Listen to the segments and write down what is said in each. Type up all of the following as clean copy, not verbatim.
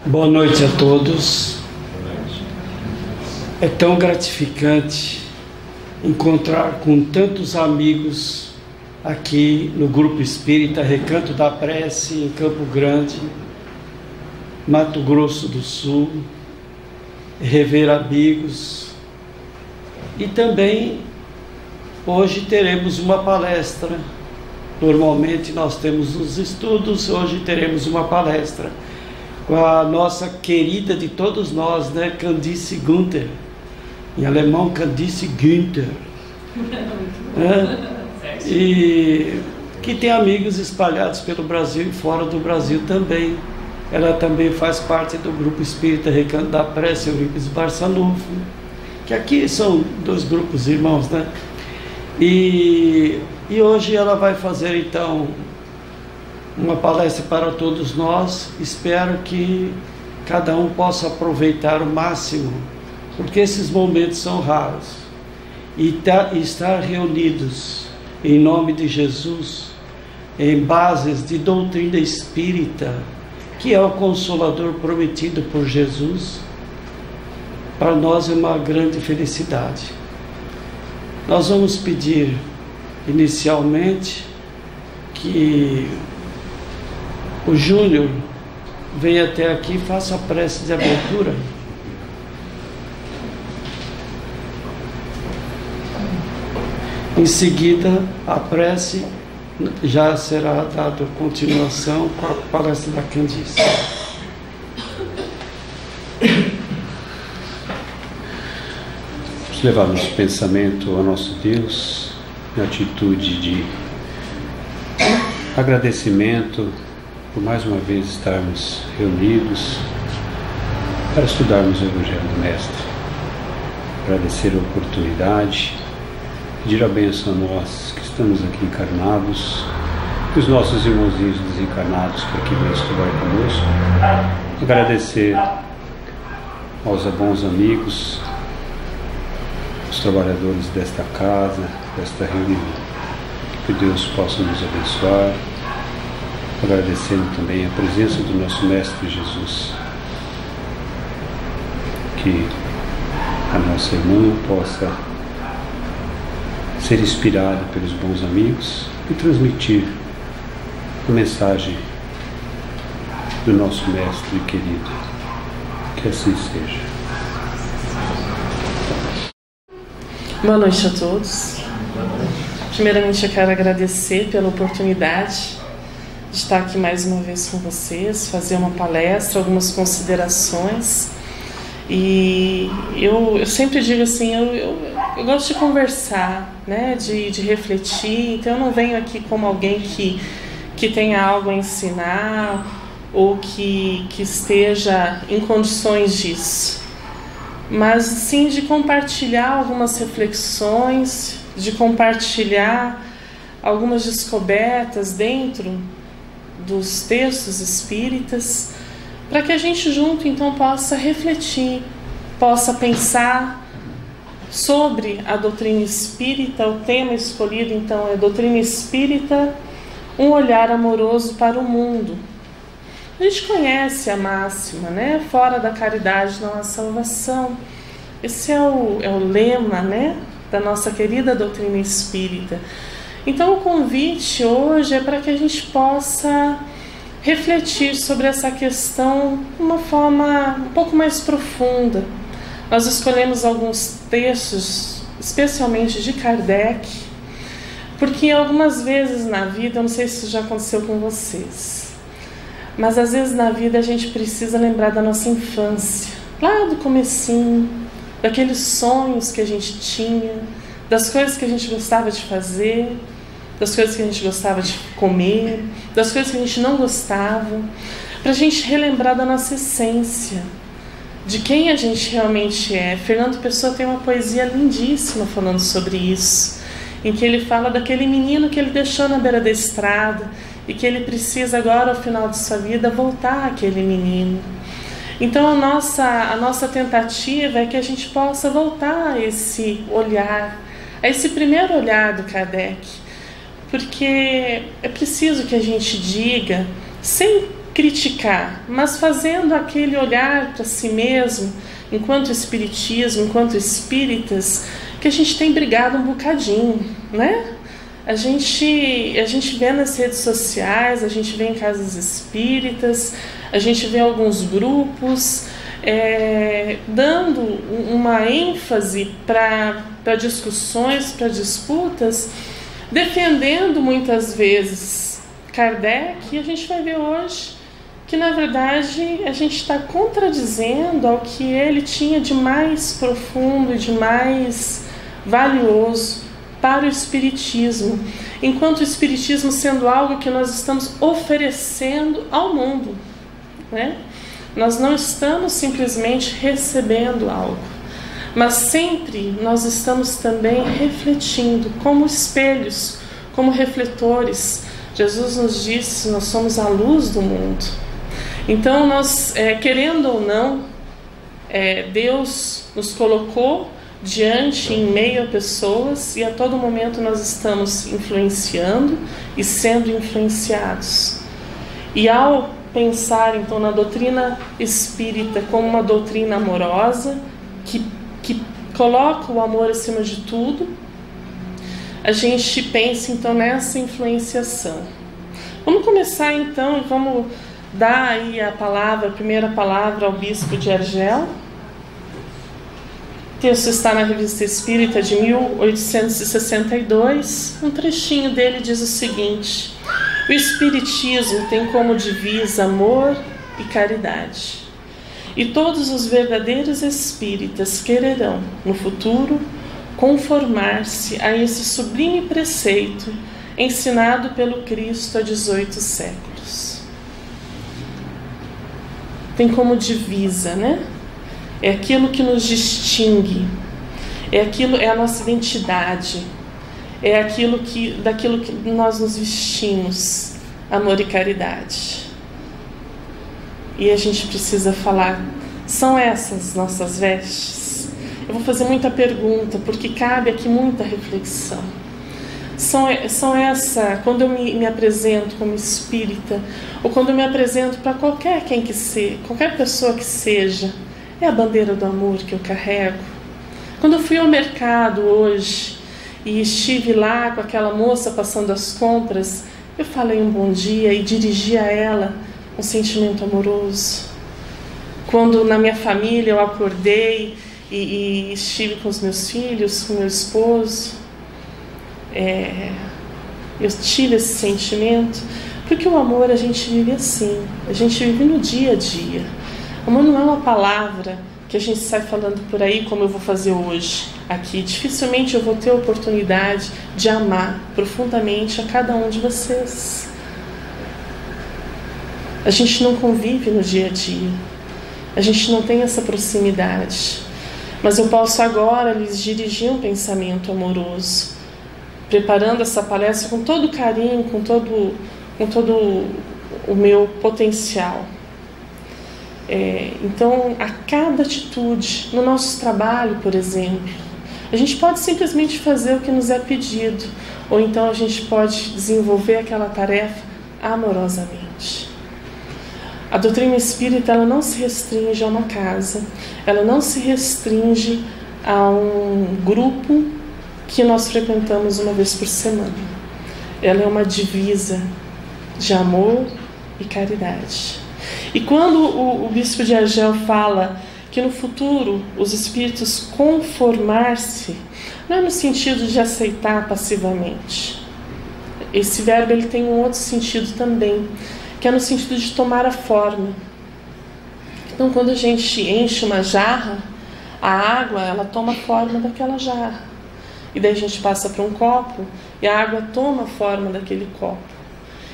Boa noite a todos. É tão gratificante encontrar com tantos amigos aqui no Grupo Espírita Recanto da Prece, em Campo Grande, Mato Grosso do Sul, rever amigos. E também hoje teremos uma palestra. Normalmente nós temos os estudos, hoje teremos uma palestra com a nossa querida de todos nós, né, Candice Günther, em alemão Candice Günther, e que tem amigos espalhados pelo Brasil e fora do Brasil também. Ela também faz parte do Grupo Espírita Recanto da Prece, Eurípides Barçanufo, que aqui são dois grupos irmãos, né? E hoje ela vai fazer então uma palestra para todos nós. Espero que cada um possa aproveitar o máximo, porque esses momentos são raros. E estar reunidos em nome de Jesus, em bases de doutrina espírita, que é o Consolador prometido por Jesus, para nós é uma grande felicidade. Nós vamos pedir inicialmente que o Júnior venha até aqui e faça a prece de abertura. Em seguida, a prece já será dada continuação com a palestra da Candice. Vamos levar nosso pensamento ao nosso Deus, na atitude de agradecimento por mais uma vez estarmos reunidos para estudarmos o Evangelho do Mestre. Agradecer a oportunidade, pedir a bênção a nós que estamos aqui encarnados e os nossos irmãozinhos desencarnados que aqui vêm estudar conosco. Agradecer aos bons amigos, os trabalhadores desta casa, desta reunião. Que Deus possa nos abençoar. Agradecendo também a presença do nosso Mestre Jesus, que a nossa irmã possa ser inspirada pelos bons amigos e transmitir a mensagem do nosso Mestre querido. Que assim seja. Boa noite a todos. Primeiramente eu quero agradecer pela oportunidade de estar aqui mais uma vez com vocês, fazer uma palestra, algumas considerações. E eu sempre digo assim, eu gosto de conversar, né, de refletir. Então eu não venho aqui como alguém que tenha algo a ensinar ou que esteja em condições disso, mas sim de compartilhar algumas reflexões, de compartilhar algumas descobertas dentro dos textos espíritas, para que a gente junto então possa refletir, possa pensar sobre a doutrina espírita. O tema escolhido então é Doutrina Espírita, um olhar amoroso para o mundo. A gente conhece a máxima, né? Fora da caridade não há salvação. Esse é o lema, né, da nossa querida doutrina espírita. Então o convite hoje é para que a gente possa refletir sobre essa questão de uma forma um pouco mais profunda. Nós escolhemos alguns textos, especialmente de Kardec, porque algumas vezes na vida, eu não sei se isso já aconteceu com vocês, mas às vezes na vida a gente precisa lembrar da nossa infância, lá do comecinho, daqueles sonhos que a gente tinha, das coisas que a gente gostava de fazer, das coisas que a gente gostava de comer, das coisas que a gente não gostava, para a gente relembrar da nossa essência, de quem a gente realmente é. Fernando Pessoa tem uma poesia lindíssima falando sobre isso, em que ele fala daquele menino que ele deixou na beira da estrada e que ele precisa agora, ao final de sua vida, voltar àquele menino. Então a nossa tentativa é que a gente possa voltar a esse olhar, a esse primeiro olhar do Kardec, porque é preciso que a gente diga, sem criticar, mas fazendo aquele olhar para si mesmo, enquanto espiritismo, enquanto espíritas, que a gente tem brigado um bocadinho, né? A gente vê nas redes sociais, a gente vê em casas espíritas, a gente vê alguns grupos dando uma ênfase para discussões, para disputas, defendendo muitas vezes Kardec, e a gente vai ver hoje que, na verdade, a gente está contradizendo ao que ele tinha de mais profundo e de mais valioso para o Espiritismo, enquanto o Espiritismo sendo algo que nós estamos oferecendo ao mundo, né? Nós não estamos simplesmente recebendo algo, mas sempre nós estamos também refletindo, como espelhos, como refletores. Jesus nos disse: nós somos a luz do mundo. Então nós, querendo ou não, Deus nos colocou diante, em meio a pessoas, e a todo momento nós estamos influenciando e sendo influenciados. E ao pensar então na doutrina espírita como uma doutrina amorosa, que coloca o amor acima de tudo, a gente pensa então nessa influenciação. Vamos começar então, vamos dar aí a primeira palavra ao Bispo de Argel. O texto está na Revista Espírita de 1862. Um trechinho dele diz o seguinte: o Espiritismo tem como divisa amor e caridade, e todos os verdadeiros espíritas quererão, no futuro, conformar-se a esse sublime preceito ensinado pelo Cristo há 18 séculos. Tem como divisa, né? É aquilo que nos distingue, é a nossa identidade, é daquilo que nós nos vestimos, amor e caridade. E a gente precisa falar: são essas nossas vestes? Eu vou fazer muita pergunta, porque cabe aqui muita reflexão. Quando eu me apresento como espírita, ou quando eu me apresento para qualquer pessoa que seja, é a bandeira do amor que eu carrego. Quando eu fui ao mercado hoje e estive lá com aquela moça passando as compras, eu falei um bom dia e dirigi a ela um sentimento amoroso. Quando na minha família eu acordei e estive com os meus filhos, com meu esposo, eu tive esse sentimento, porque o amor a gente vive assim, a gente vive no dia a dia. O amor não é uma palavra que a gente sai falando por aí, como eu vou fazer hoje aqui. Dificilmente eu vou ter a oportunidade de amar profundamente a cada um de vocês. A gente não convive no dia a dia, a gente não tem essa proximidade, mas eu posso agora lhes dirigir um pensamento amoroso, preparando essa palestra com todo carinho, com todo o meu potencial. Então, a cada atitude, no nosso trabalho, por exemplo, a gente pode simplesmente fazer o que nos é pedido, ou então a gente pode desenvolver aquela tarefa amorosamente. A doutrina espírita, ela não se restringe a uma casa, ela não se restringe a um grupo que nós frequentamos uma vez por semana. Ela é uma divisa de amor e caridade. E quando o Bispo de Argel fala que no futuro os espíritos conformar-se, não é no sentido de aceitar passivamente. Esse verbo ele tem um outro sentido também, que é no sentido de tomar a forma. Então, quando a gente enche uma jarra, a água ela toma a forma daquela jarra. E daí a gente passa para um copo e a água toma a forma daquele copo.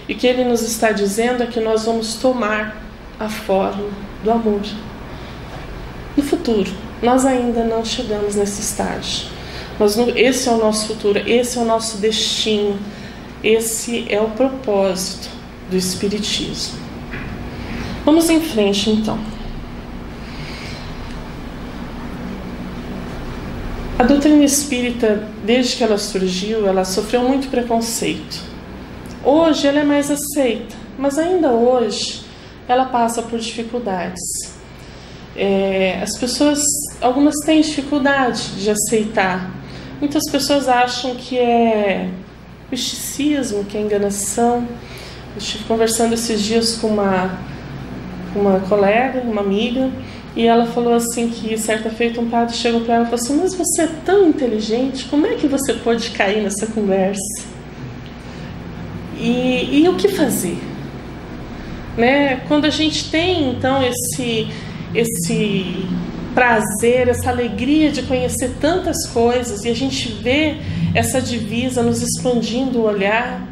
E o que ele nos está dizendo é que nós vamos tomar a forma do amor. No futuro, nós ainda não chegamos nesse estágio. Esse é o nosso futuro, esse é o nosso destino, esse é o propósito do Espiritismo. Vamos em frente, então. A doutrina espírita, desde que ela surgiu, ela sofreu muito preconceito. Hoje ela é mais aceita, mas ainda hoje ela passa por dificuldades. As pessoas, algumas têm dificuldade de aceitar. Muitas pessoas acham que é misticismo, que é enganação. Eu estive conversando esses dias com uma colega, uma amiga, e ela falou assim que certa feita um padre chegou para ela e falou assim: mas você é tão inteligente, como é que você pode cair nessa conversa? E o que fazer? Né? Quando a gente tem então esse prazer, essa alegria de conhecer tantas coisas, e a gente vê essa divisa nos expandindo o olhar,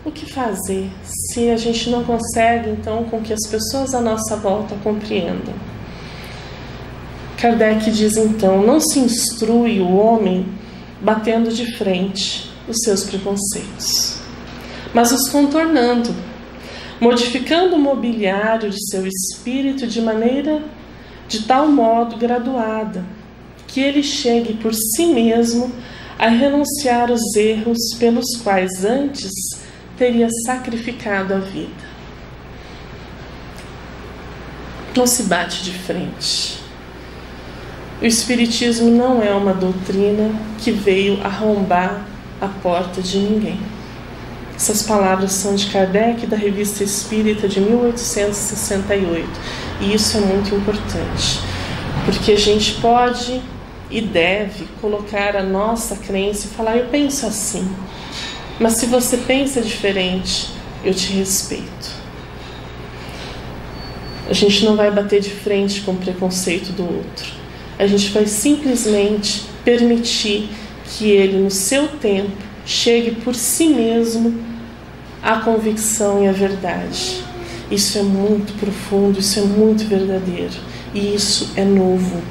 o que fazer se a gente não consegue então com que as pessoas à nossa volta compreendam? Kardec diz então: não se instrui o homem batendo de frente os seus preconceitos, mas os contornando, modificando o mobiliário de seu espírito de tal modo graduada, que ele chegue por si mesmo a renunciar os erros pelos quais antes teria sacrificado a vida. Não se bate de frente. O Espiritismo não é uma doutrina que veio arrombar a porta de ninguém. Essas palavras são de Kardec, da Revista Espírita de 1868. E isso é muito importante, porque a gente pode e deve colocar a nossa crença e falar: eu penso assim, mas se você pensa diferente, eu te respeito. A gente não vai bater de frente com o preconceito do outro. A gente vai simplesmente permitir que ele, no seu tempo, chegue por si mesmo à convicção e à verdade. Isso é muito profundo, isso é muito verdadeiro. E isso é novo.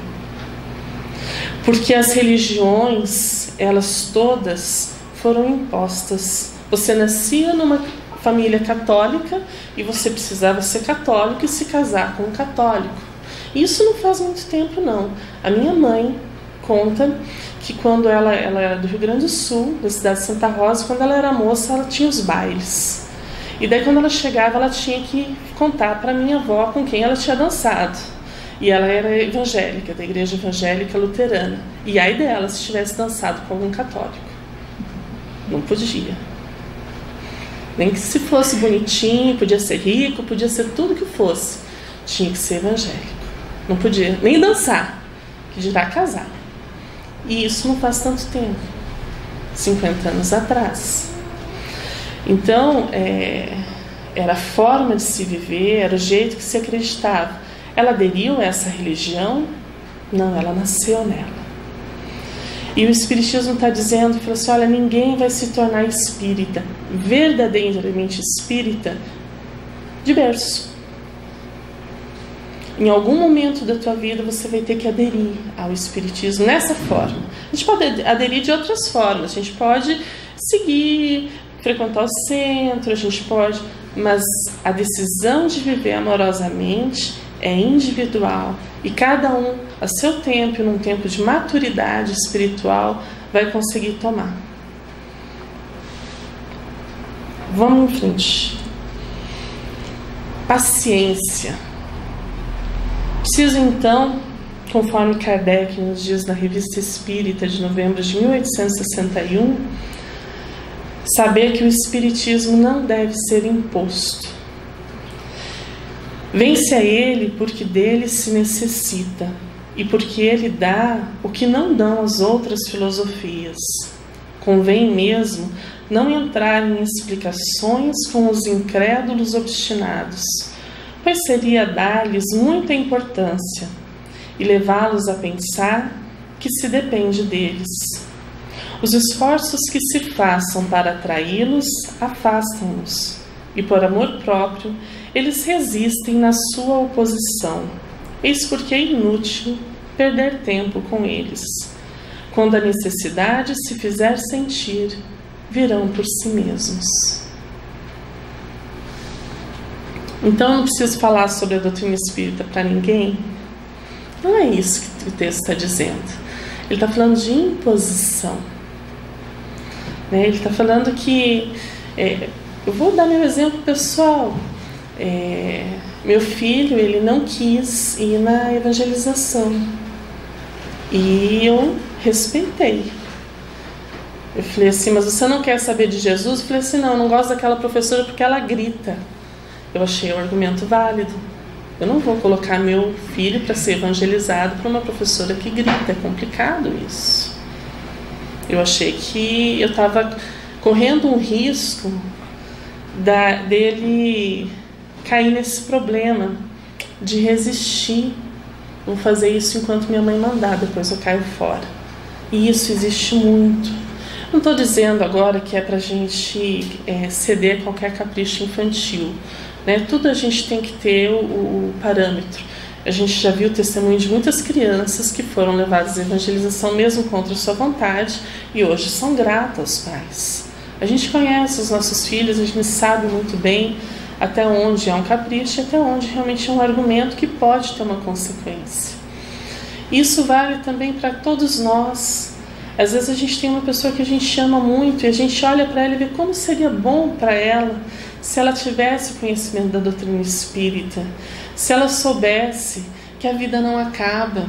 Porque as religiões, elas todas foram impostas. Você nascia numa família católica e você precisava ser católico e se casar com um católico. Isso não faz muito tempo, não. A minha mãe conta que quando ela era do Rio Grande do Sul, da cidade de Santa Rosa, quando ela era moça, ela tinha os bailes. E daí quando ela chegava, ela tinha que contar para minha avó com quem ela tinha dançado. E ela era evangélica, da igreja evangélica luterana. E ai dela se tivesse dançado com algum católico. Não podia. Nem que se fosse bonitinho, podia ser rico, podia ser tudo que fosse. Tinha que ser evangélico. Não podia nem dançar, que dirá casar. E isso não faz tanto tempo, 50 anos atrás. Então, era a forma de se viver, era o jeito que se acreditava. Ela aderiu a essa religião? Não, ela nasceu nela. E o Espiritismo está dizendo, falou assim: olha, ninguém vai se tornar espírita, verdadeiramente espírita, de berço. Em algum momento da tua vida você vai ter que aderir ao Espiritismo nessa forma. A gente pode aderir de outras formas, a gente pode seguir, frequentar o centro, a gente pode, mas a decisão de viver amorosamente é individual e cada um, a seu tempo, num tempo de maturidade espiritual, vai conseguir tomar. Vamos em frente. Paciência. Preciso então, conforme Kardec nos diz na Revista Espírita de novembro de 1861, saber que o Espiritismo não deve ser imposto. Vem-se a ele porque dele se necessita e porque ele dá o que não dão as outras filosofias. Convém mesmo não entrar em explicações com os incrédulos obstinados, pois seria dar-lhes muita importância e levá-los a pensar que se depende deles. Os esforços que se façam para atraí-los afastam-nos, e por amor próprio eles resistem na sua oposição. Eis porque é inútil perder tempo com eles. Quando a necessidade se fizer sentir, virão por si mesmos. Então eu não preciso falar sobre a doutrina espírita para ninguém? Não é isso que o texto está dizendo. Ele está falando de imposição. Ele está falando que... eu vou dar meu exemplo pessoal. Meu filho, ele não quis ir na evangelização. E eu respeitei. Eu falei assim, mas você não quer saber de Jesus? Eu falei assim, não, eu não gosto daquela professora porque ela grita. Eu achei o argumento válido. Eu não vou colocar meu filho para ser evangelizado por uma professora que grita. É complicado isso. Eu achei que eu estava correndo um risco dele cair nesse problema de resistir. Vou fazer isso enquanto minha mãe mandar, depois eu caio fora. E isso existe muito. Não estou dizendo agora que é para a gente ceder a qualquer capricho infantil, né? Tudo a gente tem que ter o parâmetro. A gente já viu o testemunho de muitas crianças que foram levadas à evangelização mesmo contra a sua vontade e hoje são gratas aos pais. A gente conhece os nossos filhos, a gente sabe muito bem até onde é um capricho e até onde realmente é um argumento que pode ter uma consequência. Isso vale também para todos nós. Às vezes a gente tem uma pessoa que a gente ama muito e a gente olha para ela e vê como seria bom para ela se ela tivesse o conhecimento da doutrina espírita, se ela soubesse que a vida não acaba,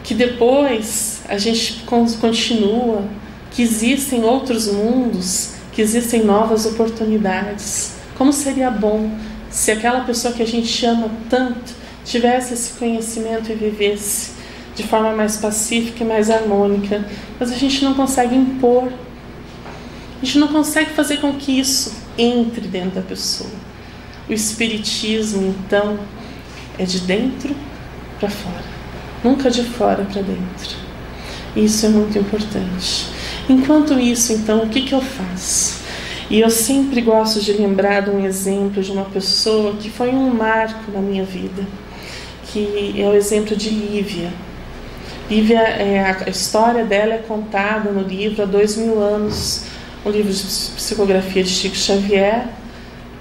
que depois a gente continua, que existem outros mundos, que existem novas oportunidades. Como seria bom se aquela pessoa que a gente ama tanto tivesse esse conhecimento e vivesse de forma mais pacífica e mais harmônica. Mas a gente não consegue impor. A gente não consegue fazer com que isso entre dentro da pessoa. O espiritismo, então, é de dentro para fora, nunca de fora para dentro. Isso é muito importante. Enquanto isso, então, o que eu faço? E eu sempre gosto de lembrar de um exemplo de uma pessoa que foi um marco na minha vida, que é o exemplo de Lívia. Lívia, a história dela é contada no livro há 2000 anos, um livro de psicografia de Chico Xavier,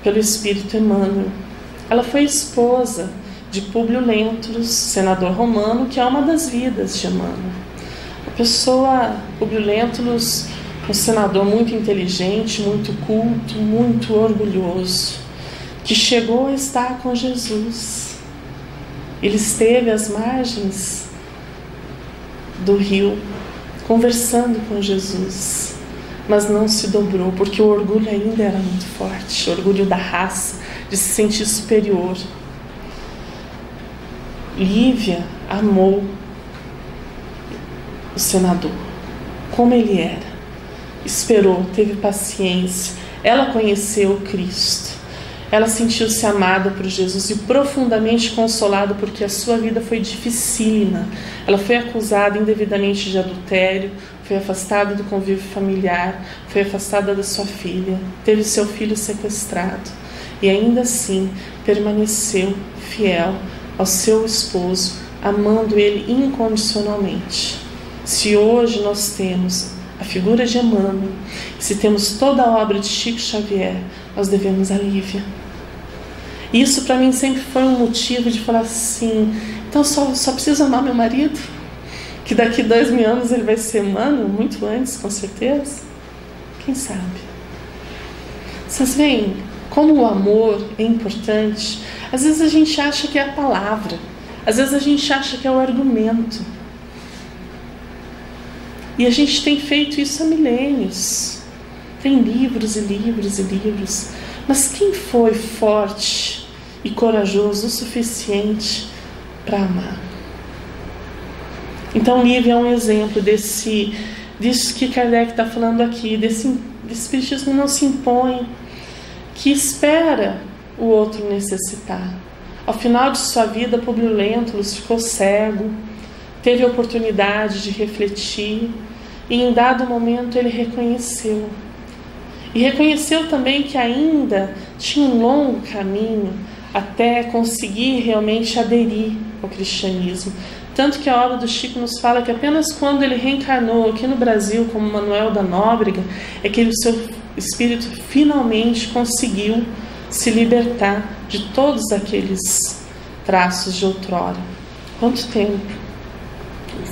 pelo Espírito Emmanuel. Ela foi esposa de Públio Lentulus, senador romano, que é uma das vidas de Emmanuel. Públio Lentulus, um senador muito inteligente, muito culto, muito orgulhoso, que chegou a estar com Jesus. Ele esteve às margens do rio, conversando com Jesus, mas não se dobrou, porque o orgulho ainda era muito forte, o orgulho da raça, de se sentir superior. Lívia amou o senador, como ele era, esperou, teve paciência, ela conheceu Cristo, ela sentiu-se amada por Jesus e profundamente consolada porque a sua vida foi dificílima. Ela foi acusada indevidamente de adultério, foi afastada do convívio familiar, foi afastada da sua filha, teve seu filho sequestrado e ainda assim permaneceu fiel ao seu esposo, amando ele incondicionalmente. Se hoje nós temos a figura de Emmanuel, se temos toda a obra de Chico Xavier, nós devemos a Lívia. Isso para mim sempre foi um motivo de falar assim, então só preciso amar meu marido? Que daqui 2000 anos ele vai ser Emmanuel, muito antes, com certeza? Quem sabe? Vocês veem como o amor é importante? Às vezes a gente acha que é a palavra, às vezes a gente acha que é o argumento. E a gente tem feito isso há milênios. Tem livros e livros e livros. Mas quem foi forte e corajoso o suficiente para amar? Então Lívia é um exemplo disso que Kardec está falando aqui, desse espiritismo que não se impõe, que espera o outro necessitar. Ao final de sua vida, Públio Lentulus ficou cego, teve a oportunidade de refletir e em dado momento ele reconheceu. E reconheceu também que ainda tinha um longo caminho até conseguir realmente aderir ao cristianismo. Tanto que a obra do Chico nos fala que apenas quando ele reencarnou aqui no Brasil como Manuel da Nóbrega é que o seu espírito finalmente conseguiu se libertar de todos aqueles traços de outrora. Quanto tempo?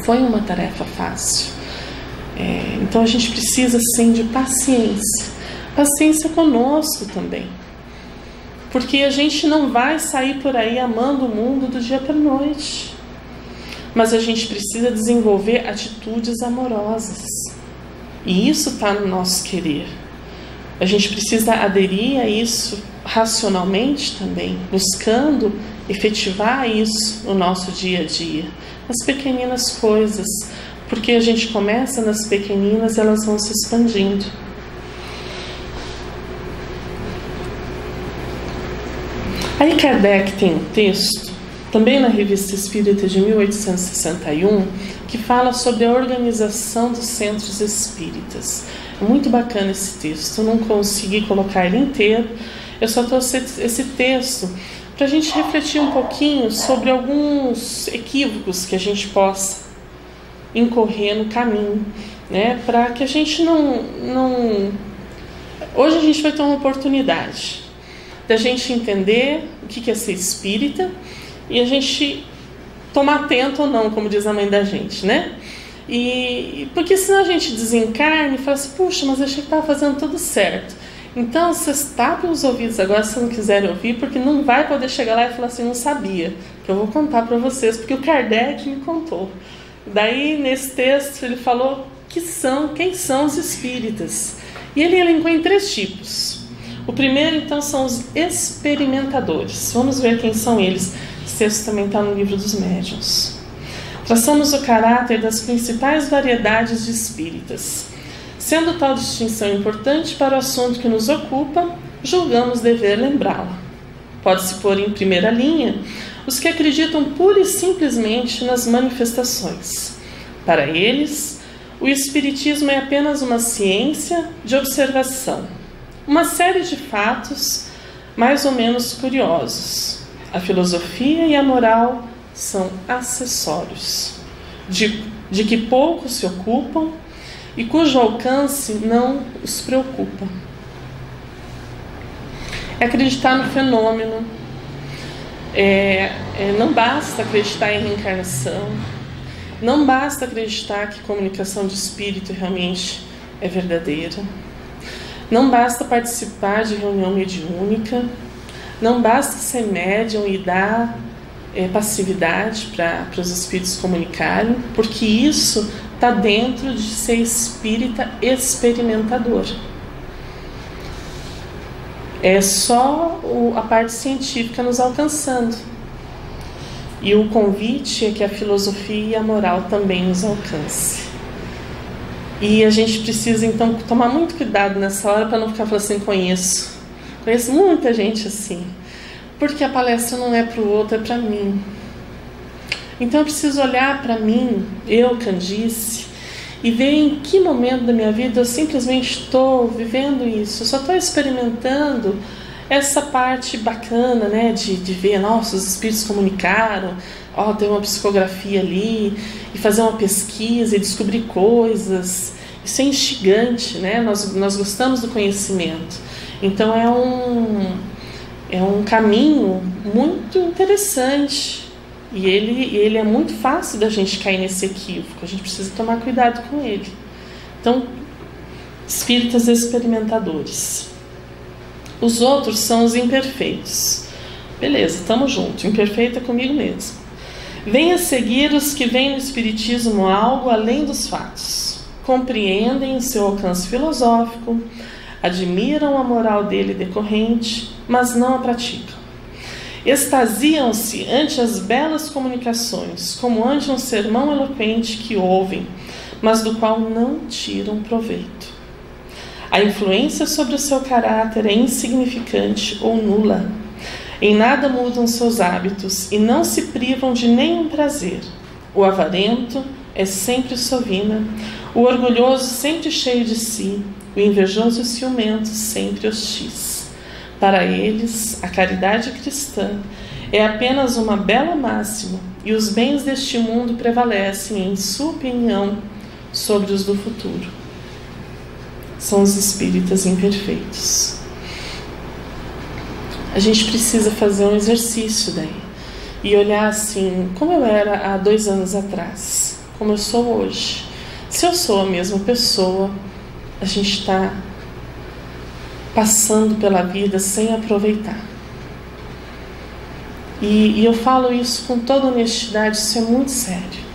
Foi uma tarefa fácil. Então a gente precisa sim de paciência. Paciência conosco também. Porque a gente não vai sair por aí amando o mundo do dia para a noite. Mas a gente precisa desenvolver atitudes amorosas. E isso está no nosso querer. A gente precisa aderir a isso racionalmente também, buscando efetivar isso no nosso dia a dia, nas pequeninas coisas, porque a gente começa nas pequeninas e elas vão se expandindo. Aí Kardec tem um texto, também na Revista Espírita de 1861, que fala sobre a organização dos centros espíritas. É muito bacana esse texto, eu não consegui colocar ele inteiro, eu só trouxe esse texto para a gente refletir um pouquinho sobre alguns equívocos que a gente possa incorrer no caminho, né? Para que a gente não... Hoje a gente vai ter uma oportunidade da gente entender o que é ser espírita e a gente tomar atento ou não, como diz a mãe da gente, né? E porque senão a gente desencarna e fala assim, puxa, mas eu achei que estava fazendo tudo certo. Então vocês tapem os ouvidos agora se não quiserem ouvir, porque não vai poder chegar lá e falar assim, não sabia, que eu vou contar para vocês, porque o Kardec me contou. Daí nesse texto ele falou quem são os espíritas. E ele elencou em 3 tipos. O primeiro, então, são os experimentadores. Vamos ver quem são eles. Esse texto também está no livro dos médiuns. Traçamos o caráter das principais variedades de espíritas. Sendo tal distinção importante para o assunto que nos ocupa, julgamos dever lembrá-la. Pode-se pôr em primeira linha os que acreditam pura e simplesmente nas manifestações. Para eles, o espiritismo é apenas uma ciência de observação, uma série de fatos mais ou menos curiosos. A filosofia e a moral são acessórios, de que poucos se ocupam e cujo alcance não os preocupa. É acreditar no fenômeno, não basta acreditar em reencarnação, não basta acreditar que comunicação de espírito realmente é verdadeira, não basta participar de reunião mediúnica, não basta ser médium e dar passividade para os espíritos comunicarem, porque isso está dentro de ser espírita experimentador. É só a parte científica nos alcançando. E o convite é que a filosofia e a moral também nos alcance. E a gente precisa, então, tomar muito cuidado nessa hora para não ficar falando assim, conheço muita gente assim. Porque a palestra não é para o outro, é para mim. Então eu preciso olhar para mim, eu, Candice, e ver em que momento da minha vida eu simplesmente estou vivendo isso. Eu só estou experimentando essa parte bacana, né, de ver, nossa, os espíritos comunicaram, tem uma psicografia ali, e fazer uma pesquisa e descobrir coisas. Isso é instigante, né? Nós gostamos do conhecimento. Então é um caminho muito interessante. E ele é muito fácil da gente cair nesse equívoco. A gente precisa tomar cuidado com ele. Então, espíritas experimentadores. Os outros são os imperfeitos. Beleza, estamos juntos. Imperfeito é comigo mesmo. Vem a seguir os que veem no espiritismo algo além dos fatos. Compreendem o seu alcance filosófico, admiram a moral dele decorrente, mas não a praticam. Extasiam-se ante as belas comunicações, como ante um sermão eloquente que ouvem, mas do qual não tiram proveito. A influência sobre o seu caráter é insignificante ou nula. Em nada mudam seus hábitos e não se privam de nenhum prazer. O avarento é sempre sovina, o orgulhoso sempre cheio de si, o invejoso e ciumento sempre hostis. Para eles, a caridade cristã é apenas uma bela máxima e os bens deste mundo prevalecem, em sua opinião, sobre os do futuro. São os espíritas imperfeitos. A gente precisa fazer um exercício daí e olhar assim, como eu era há 2 anos atrás, como eu sou hoje. Se eu sou a mesma pessoa, a gente está passando pela vida sem aproveitar. E eu falo isso com toda honestidade, isso é muito sério.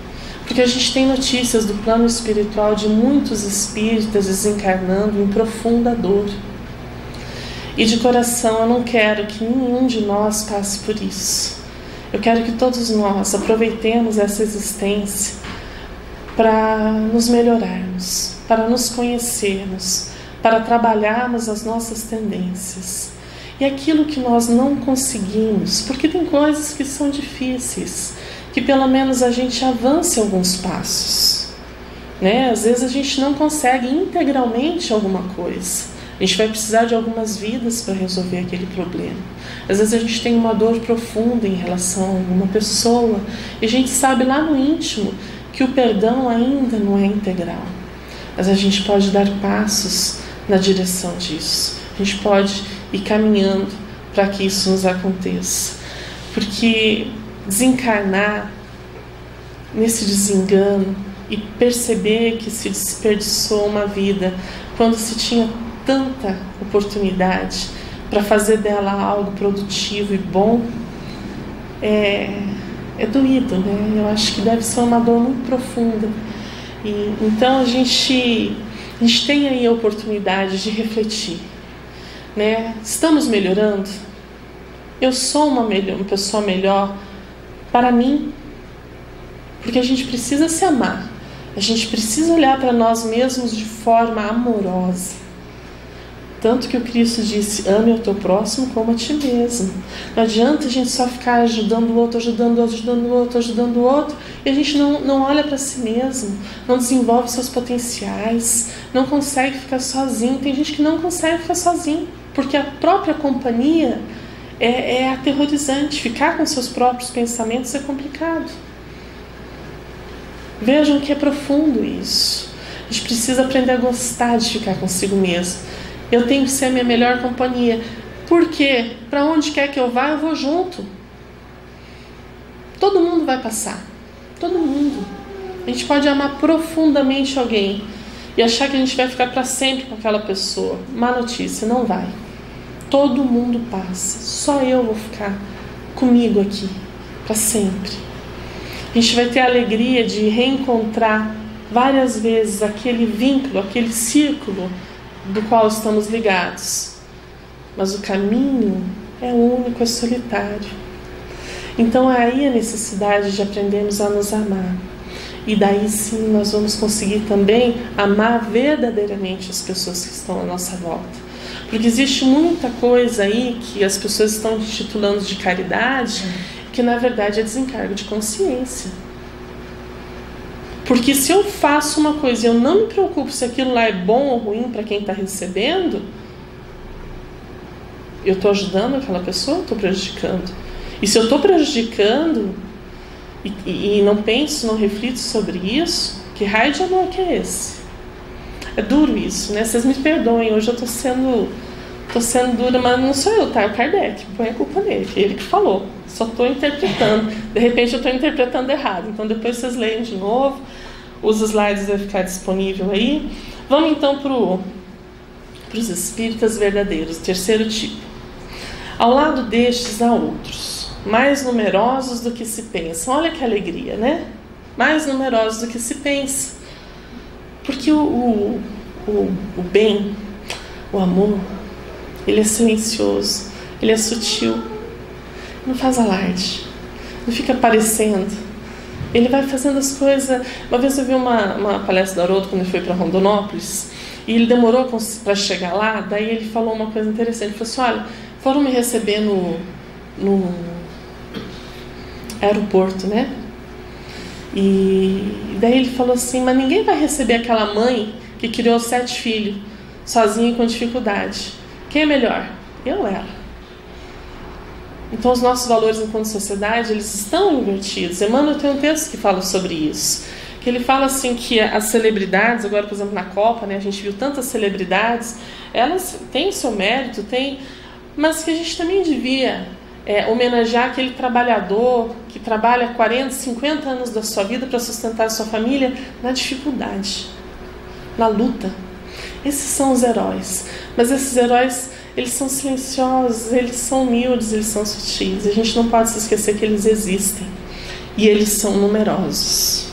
Porque a gente tem notícias do plano espiritual de muitos espíritas desencarnando em profunda dor. E de coração eu não quero que nenhum de nós passe por isso. Eu quero que todos nós aproveitemos essa existência para nos melhorarmos, para nos conhecermos, para trabalharmos as nossas tendências. E aquilo que nós não conseguimos, porque tem coisas que são difíceis, que pelo menos a gente avance alguns passos, né? Às vezes a gente não consegue integralmente alguma coisa. A gente vai precisar de algumas vidas para resolver aquele problema. Às vezes a gente tem uma dor profunda em relação a alguma pessoa e a gente sabe lá no íntimo que o perdão ainda não é integral. Mas a gente pode dar passos na direção disso. A gente pode ir caminhando para que isso nos aconteça. Porque desencarnar nesse desengano e perceber que se desperdiçou uma vida quando se tinha tanta oportunidade para fazer dela algo produtivo e bom, é doído, né? Eu acho que deve ser uma dor muito profunda. E então a gente tem aí a oportunidade de refletir, né? Estamos melhorando? Eu sou uma pessoa melhor para mim? Porque a gente precisa se amar. A gente precisa olhar para nós mesmos de forma amorosa. Tanto que o Cristo disse, ame o teu próximo como a ti mesmo. Não adianta a gente só ficar ajudando o outro, ajudando o outro, ajudando o outro, ajudando o outro, e a gente não olha para si mesmo, não desenvolve seus potenciais, não consegue ficar sozinho. Tem gente que não consegue ficar sozinho, porque a própria companhia é aterrorizante. Ficar com seus próprios pensamentos é complicado. Vejam que é profundo isso. A gente precisa aprender a gostar de ficar consigo mesmo. Eu tenho que ser a minha melhor companhia. Por quê? Para onde quer que eu vá, eu vou junto. Todo mundo vai passar. Todo mundo. A gente pode amar profundamente alguém e achar que a gente vai ficar para sempre com aquela pessoa. Má notícia, não vai. Todo mundo passa. Só eu vou ficar comigo aqui para sempre. A gente vai ter a alegria de reencontrar várias vezes aquele vínculo, aquele círculo do qual estamos ligados. Mas o caminho é único, é solitário. Então aí a necessidade de aprendermos a nos amar. E daí sim nós vamos conseguir também amar verdadeiramente as pessoas que estão à nossa volta. Porque existe muita coisa aí que as pessoas estão intitulando de caridade, que na verdade é desencargo de consciência. Porque se eu faço uma coisa e eu não me preocupo se aquilo lá é bom ou ruim para quem está recebendo, eu estou ajudando aquela pessoa ou estou prejudicando? E se eu estou prejudicando e não penso, não reflito sobre isso, que raio de amor que é esse? É duro isso, né? Vocês me perdoem, hoje eu estou sendo dura, mas não sou eu, tá? É o Kardec, põe a culpa nele, ele que falou. Só estou interpretando. De repente eu estou interpretando errado. Então depois vocês leem de novo. Os slides vão ficar disponível aí. Vamos então para os espíritas verdadeiros, terceiro tipo. Ao lado destes há outros, mais numerosos do que se pensa. Olha que alegria, né? Mais numerosos do que se pensa. Porque o bem, o amor, ele é silencioso, ele é sutil. Não faz alarde, não fica aparecendo. Ele vai fazendo as coisas. Uma vez eu vi uma palestra do Haroldo quando ele foi para Rondonópolis, e ele demorou para chegar lá. Daí ele falou uma coisa interessante. Ele falou assim, olha, foram me receber no aeroporto, né? E daí ele falou assim, mas ninguém vai receber aquela mãe que criou 7 filhos sozinha e com dificuldade. Quem é melhor? Eu ou ela? Então os nossos valores enquanto sociedade, eles estão invertidos. Emmanuel tem um texto que fala sobre isso, que ele fala assim que as celebridades, agora por exemplo na Copa, né, a gente viu tantas celebridades, elas têm o seu mérito, mas que a gente também devia homenagear aquele trabalhador que trabalha 40, 50 anos da sua vida para sustentar a sua família na dificuldade, na luta. Esses são os heróis. Mas esses heróis, eles são silenciosos, eles são humildes, eles são sutis. A gente não pode se esquecer que eles existem. E eles são numerosos.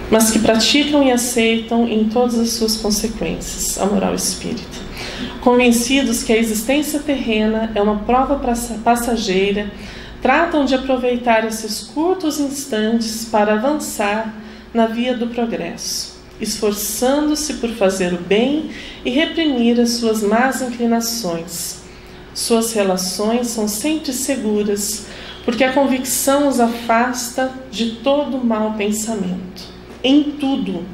Mas que praticam e aceitam em todas as suas consequências a moral espírita. Convencidos que a existência terrena é uma prova passageira, tratam de aproveitar esses curtos instantes para avançar na via do progresso, esforçando-se por fazer o bem e reprimir as suas más inclinações. Suas relações são sempre seguras, porque a convicção os afasta de todo mau pensamento. Em tudo,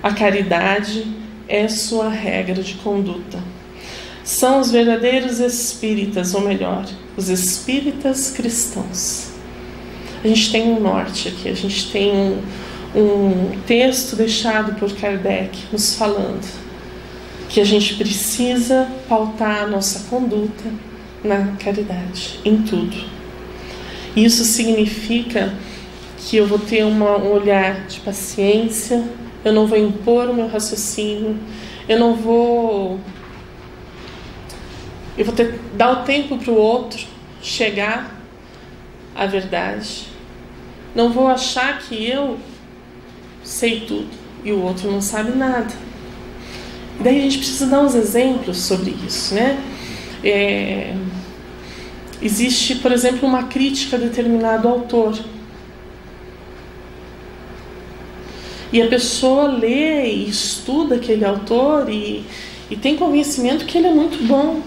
a caridade é sua regra de conduta. São os verdadeiros espíritas, ou melhor, os espíritas cristãos. A gente tem um norte aqui, a gente tem um texto deixado por Kardec nos falando que a gente precisa pautar a nossa conduta na caridade, em tudo. Isso significa que eu vou ter um olhar de paciência, eu não vou impor o meu raciocínio, eu vou dar o tempo para o outro chegar à verdade. Não vou achar que eu sei tudo e o outro não sabe nada. E daí a gente precisa dar uns exemplos sobre isso, né? Existe, por exemplo, uma crítica a determinado autor. E a pessoa lê e estuda aquele autor e tem conhecimento que ele é muito bom.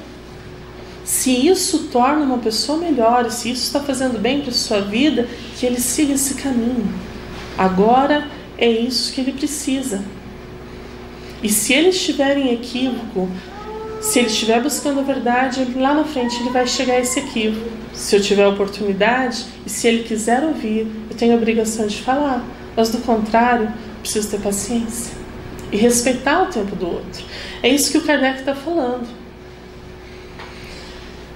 Se isso torna uma pessoa melhor, se isso está fazendo bem para a sua vida, que ele siga esse caminho. Agora é isso que ele precisa. E se ele estiver em equívoco, se ele estiver buscando a verdade, lá na frente ele vai chegar a esse equívoco. Se eu tiver oportunidade e se ele quiser ouvir, eu tenho a obrigação de falar. Mas do contrário, preciso ter paciência e respeitar o tempo do outro. É isso que o Kardec está falando.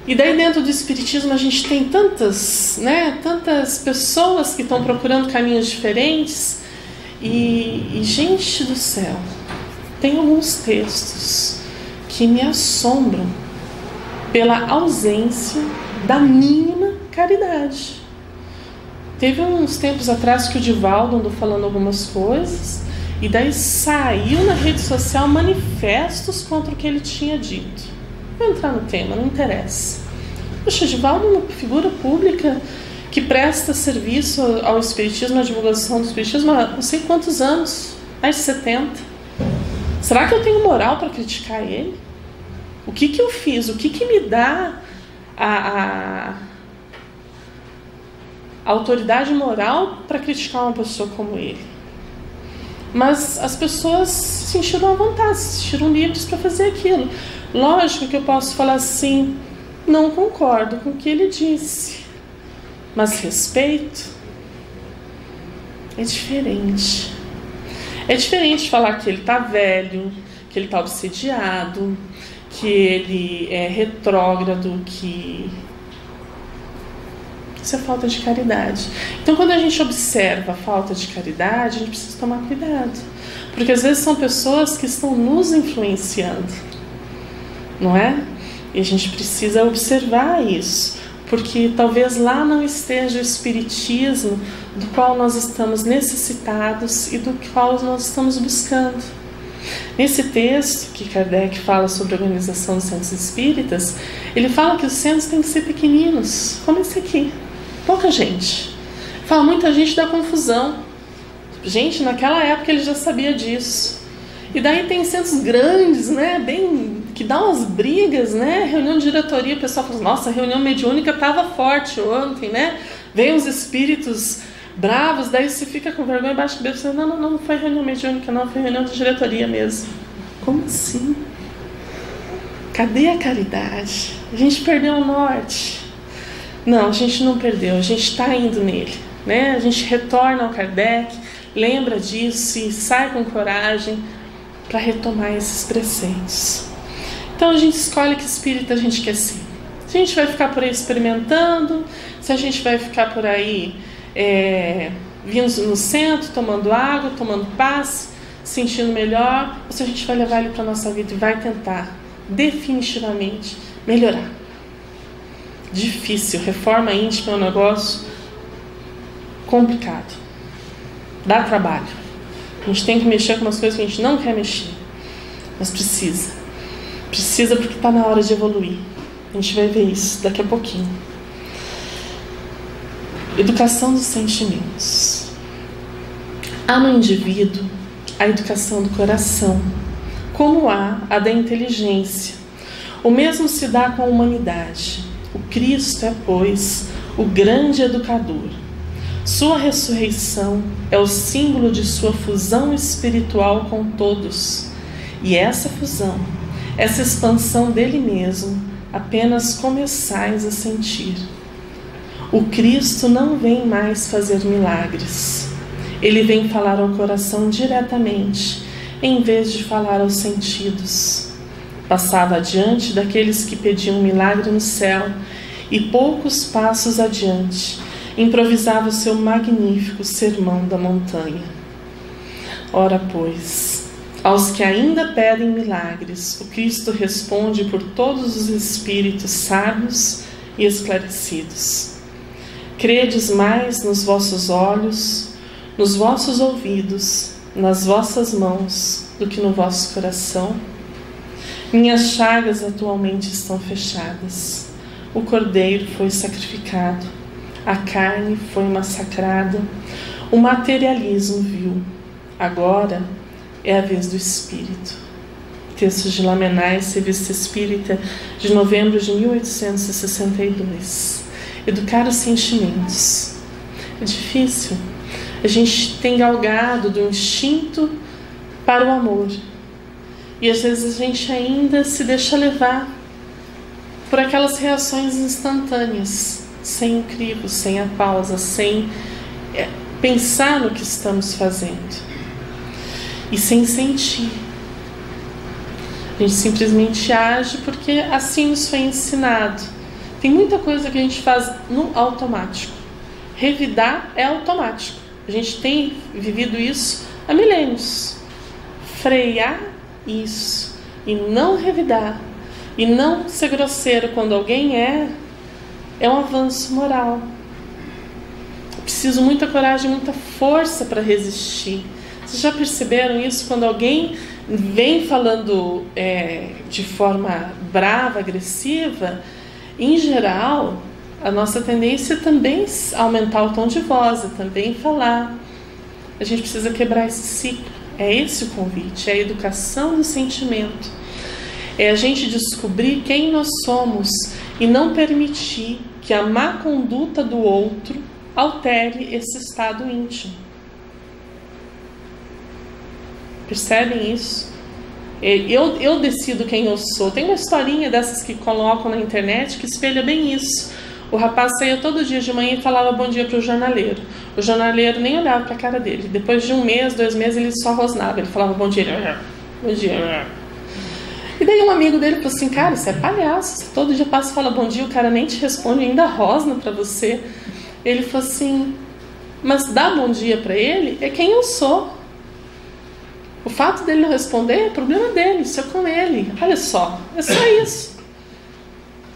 E daí dentro do Espiritismo a gente tem tantas pessoas que estão procurando caminhos diferentes e gente do céu, tem alguns textos que me assombram pela ausência da mínima caridade. Teve uns tempos atrás que o Divaldo andou falando algumas coisas e daí saiu na rede social manifestos contra o que ele tinha dito. Vou entrar no tema, não interessa. Poxa, Divaldo é uma figura pública que presta serviço ao Espiritismo, à divulgação do Espiritismo há não sei quantos anos, mais de 70. Será que eu tenho moral para criticar ele? O que eu fiz? O que me dá a autoridade moral para criticar uma pessoa como ele? Mas as pessoas se sentiram à vontade, se sentiram livres para fazer aquilo. Lógico que eu posso falar assim, não concordo com o que ele disse, mas respeito. É diferente. É diferente falar que ele está velho, que ele está obsediado, que ele é retrógrado, que isso é falta de caridade. Então, quando a gente observa a falta de caridade, a gente precisa tomar cuidado, porque às vezes são pessoas que estão nos influenciando, não é? E a gente precisa observar isso, porque talvez lá não esteja o Espiritismo do qual nós estamos necessitados e do qual nós estamos buscando. Nesse texto que Kardec fala sobre a organização dos centros espíritas, ele fala que os centros têm que ser pequeninos, como esse aqui, pouca gente. Fala, muita gente dá confusão. Gente, naquela época ele já sabia disso. E daí tem centros grandes, né, bem, que dá umas brigas, né, reunião de diretoria, o pessoal fala, nossa, a reunião mediúnica estava forte ontem, né, veio uns espíritos bravos, daí você fica com vergonha embaixo do cabeça, não foi reunião mediúnica não, foi reunião de diretoria mesmo. Como assim? Cadê a caridade? A gente perdeu o norte. Não, a gente não perdeu, a gente está indo nele, né, a gente retorna ao Kardec, lembra disso e sai com coragem para retomar esses preceitos. Então a gente escolhe que espírito a gente quer ser. Se a gente vai ficar por aí experimentando, se a gente vai ficar por aí vindo no centro, tomando água, tomando paz, sentindo melhor, ou se a gente vai levar ele para a nossa vida e vai tentar definitivamente melhorar. Difícil. Reforma íntima é um negócio complicado. Dá trabalho. A gente tem que mexer com umas coisas que a gente não quer mexer. Mas precisa. Precisa porque está na hora de evoluir. A gente vai ver isso daqui a pouquinho. Educação dos sentimentos. Há no indivíduo a educação do coração, como há a da inteligência. O mesmo se dá com a humanidade. O Cristo é, pois, o grande educador. Sua ressurreição é o símbolo de sua fusão espiritual com todos. E essa fusão, essa expansão dele mesmo, apenas começais a sentir. O Cristo não vem mais fazer milagres. Ele vem falar ao coração diretamente, em vez de falar aos sentidos. Passava adiante daqueles que pediam milagre no céu, e poucos passos adiante, improvisava o seu magnífico sermão da montanha. Ora, pois, aos que ainda pedem milagres, o Cristo responde por todos os espíritos sábios e esclarecidos. Credes mais nos vossos olhos, nos vossos ouvidos, nas vossas mãos, do que no vosso coração? Minhas chagas atualmente estão fechadas. O cordeiro foi sacrificado, a carne foi massacrada, o materialismo viu. Agora é a vez do espírito. Texto de Lamennais, Revista Espírita, de novembro de 1862. Educar os sentimentos. É difícil. A gente tem galgado do instinto para o amor. E às vezes a gente ainda se deixa levar por aquelas reações instantâneas, sem o crivo, sem a pausa, sem pensar no que estamos fazendo e sem sentir. A gente simplesmente age porque assim nos foi ensinado. Tem muita coisa que a gente faz no automático. Revidar é automático. A gente tem vivido isso há milênios. Frear isso e não revidar e não ser grosseiro quando alguém é um avanço moral. Eu preciso muita coragem, muita força para resistir. Vocês já perceberam isso? Quando alguém vem falando de forma brava, agressiva, em geral, a nossa tendência é também aumentar o tom de voz, é também falar. A gente precisa quebrar esse ciclo. É esse o convite, é a educação do sentimento. É a gente descobrir quem nós somos e não permitir que a má conduta do outro altere esse estado íntimo. Percebem isso? Eu decido quem eu sou. Tem uma historinha dessas que colocam na internet que espelha bem isso. O rapaz saía todo dia de manhã e falava bom dia para o jornaleiro. O jornaleiro nem olhava para a cara dele. Depois de 1 mês, 2 meses, ele só rosnava. Ele falava bom dia, bom dia. E daí um amigo dele falou assim, cara, você é palhaço. Você todo dia passa e fala bom dia, o cara nem te responde, ainda rosna para você. Ele falou assim, mas dar bom dia para ele é quem eu sou. O fato dele não responder é problema dele, isso é com ele. Olha só, é só isso.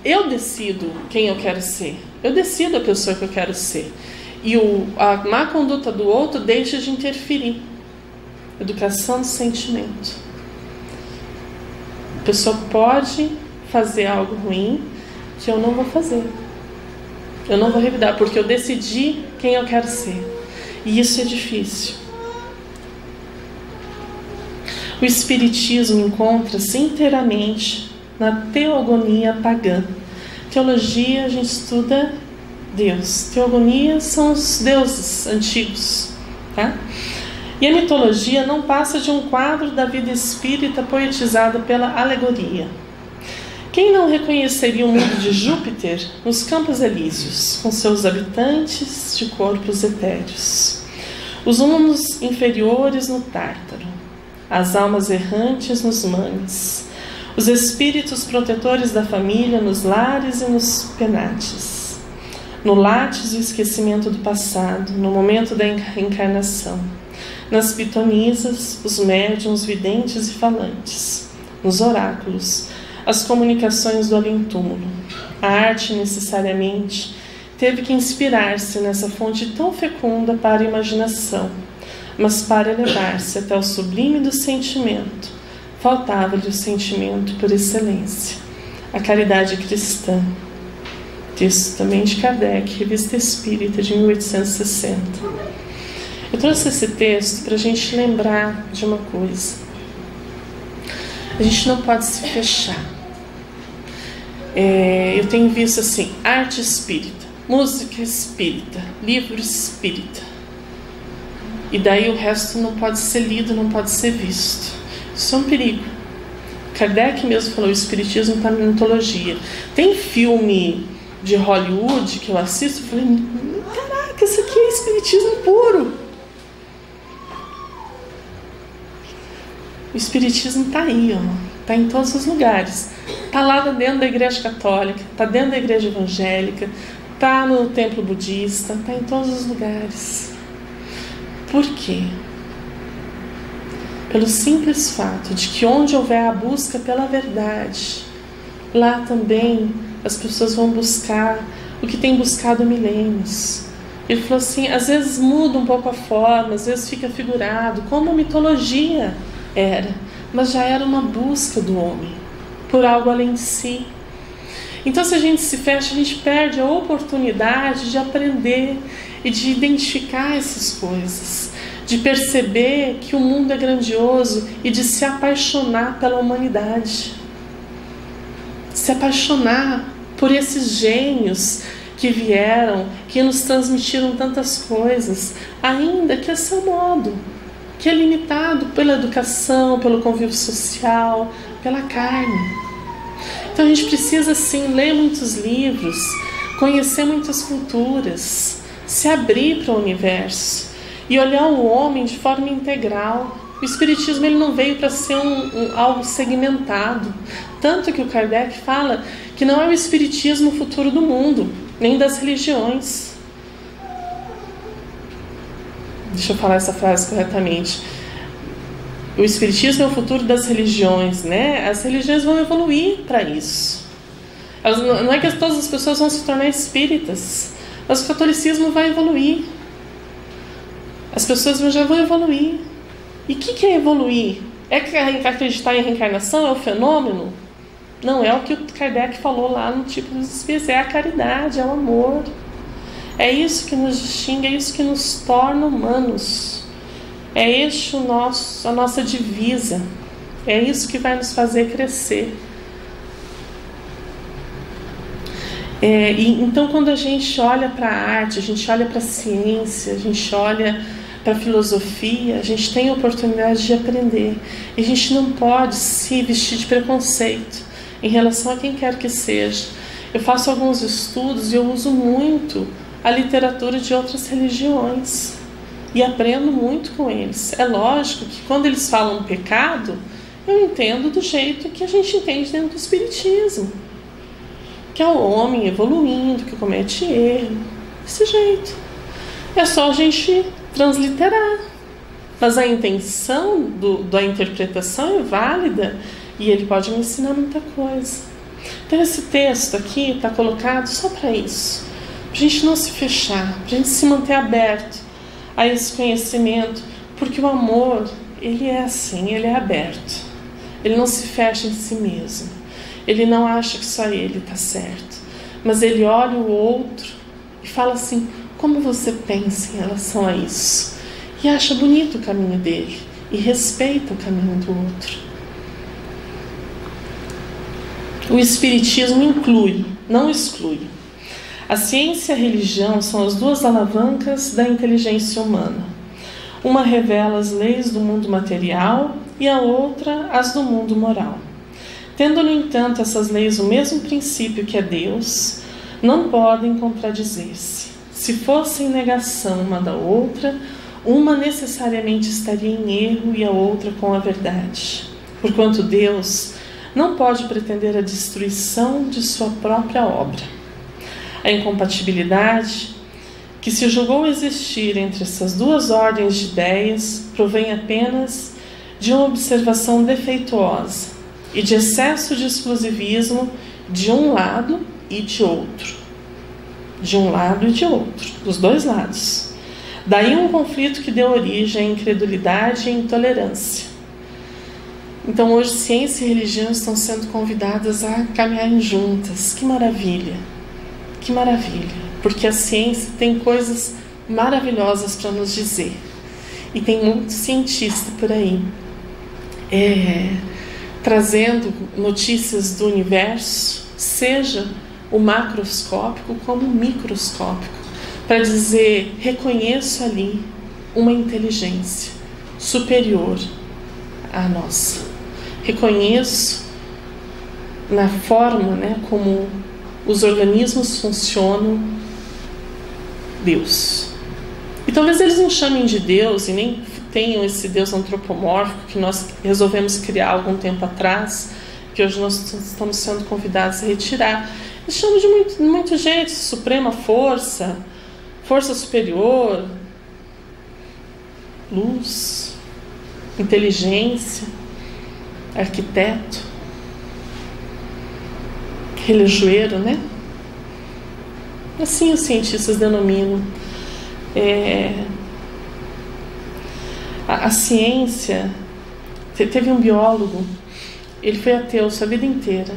Eu decido quem eu quero ser. Eu decido a pessoa que eu quero ser. E a má conduta do outro deixa de interferir. Educação do sentimento. A pessoa pode fazer algo ruim que eu não vou fazer. Eu não vou revidar, porque eu decidi quem eu quero ser. E isso é difícil. O Espiritismo encontra-se inteiramente na teogonia pagã. Teologia, a gente estuda Deus. Teogonia são os deuses antigos, tá? E a mitologia não passa de um quadro da vida espírita poetizada pela alegoria. Quem não reconheceria o mundo de Júpiter nos Campos Elíseos, com seus habitantes de corpos etéreos? Os humanos inferiores no Tártaro, as almas errantes nos manes, os espíritos protetores da família nos lares e nos penates, no látis o esquecimento do passado, no momento da encarnação, nas pitonisas, os médiuns, videntes e falantes, nos oráculos, as comunicações do além-túmulo. A arte, necessariamente, teve que inspirar-se nessa fonte tão fecunda para a imaginação, mas para elevar-se até o sublime do sentimento, faltava-lhe o sentimento por excelência, a caridade cristã. Texto também de Kardec, Revista Espírita, de 1860. Eu trouxe esse texto para a gente lembrar de uma coisa. A gente não pode se fechar. Eu tenho visto assim, arte espírita, música espírita, livro espírita. E daí o resto não pode ser lido, não pode ser visto. Isso é um perigo. Kardec mesmo falou, o espiritismo está na mitologia. Tem filme de Hollywood que eu assisto e falei, caraca, isso aqui é espiritismo puro. O espiritismo está aí, está em todos os lugares. Está lá dentro da igreja católica, está dentro da igreja evangélica, está no templo budista, está em todos os lugares. Por quê? Pelo simples fato de que onde houver a busca pela verdade, lá também as pessoas vão buscar o que tem buscado há milênios. Ele falou assim, às vezes muda um pouco a forma, às vezes fica figurado, como a mitologia era, mas já era uma busca do homem por algo além de si. Então, se a gente se fecha, a gente perde a oportunidade de aprender e de identificar essas coisas, de perceber que o mundo é grandioso e de se apaixonar pela humanidade, se apaixonar por esses gênios que vieram, que nos transmitiram tantas coisas, ainda que a seu modo, que é limitado pela educação, pelo convívio social, pela carne. Então a gente precisa sim ler muitos livros, conhecer muitas culturas, se abrir para o universo e olhar o homem de forma integral. O espiritismo ele não veio para ser algo segmentado, tanto que o Kardec fala que não é o espiritismo o futuro do mundo, nem das religiões. Deixa eu falar essa frase corretamente. O espiritismo é o futuro das religiões, né? As religiões vão evoluir para isso. Não é que todas as pessoas vão se tornar espíritas, mas o catolicismo vai evoluir. As pessoas já vão evoluir. E o que é evoluir? É acreditar em reencarnação? É o fenômeno? Não, é o que o Kardec falou lá no Tipo dos Espíritos. É a caridade, é o amor. É isso que nos distingue, é isso que nos torna humanos. É este a nossa divisa. É isso que vai nos fazer crescer. Então, quando a gente olha para a arte, a gente olha para a ciência, a gente olha para a filosofia, a gente tem a oportunidade de aprender. E a gente não pode se vestir de preconceito em relação a quem quer que seja. Eu faço alguns estudos e eu uso muito a literatura de outras religiões e aprendo muito com eles. É lógico que quando eles falam pecado, eu entendo do jeito que a gente entende dentro do espiritismo, que é o homem evoluindo, que comete erro, desse jeito. É só a gente transliterar, mas a intenção da interpretação é válida e ele pode me ensinar muita coisa. Então esse texto aqui está colocado só para isso, para a gente não se fechar, para a gente se manter aberto a esse conhecimento, porque o amor, ele é assim, ele é aberto, ele não se fecha em si mesmo, ele não acha que só ele está certo, mas ele olha o outro e fala assim, como você pensa em relação a isso? E acha bonito o caminho dele e respeita o caminho do outro. O espiritismo inclui, não exclui. A ciência e a religião são as duas alavancas da inteligência humana. Uma revela as leis do mundo material e a outra as do mundo moral. Tendo, no entanto, essas leis o mesmo princípio que é Deus, não podem contradizer-se. Se fossem negação uma da outra, uma necessariamente estaria em erro e a outra com a verdade. Porquanto Deus não pode pretender a destruição de sua própria obra. A incompatibilidade que se julgou existir entre essas duas ordens de ideias provém apenas de uma observação defeituosa e de excesso de exclusivismo de um lado e de outro. De um lado e de outro, dos dois lados. Daí um conflito que deu origem à incredulidade e à intolerância. Então hoje ciência e religião estão sendo convidadas a caminharem juntas. Que maravilha! Que maravilha! Porque a ciência tem coisas maravilhosas para nos dizer. E tem muito cientista por aí trazendo notícias do universo, seja o macroscópico como o microscópico, para dizer: reconheço ali uma inteligência superior à nossa. Reconheço na forma, como os organismos funcionam, Deus. E talvez eles não chamem de Deus e nem tenham esse Deus antropomórfico que nós resolvemos criar algum tempo atrás, que hoje nós estamos sendo convidados a retirar. Eles chamam de muito jeito: suprema força, força superior, luz, inteligência, arquiteto, relojoeiro, Assim os cientistas denominam. A ciência... Teve um biólogo, ele foi ateu sua vida inteira,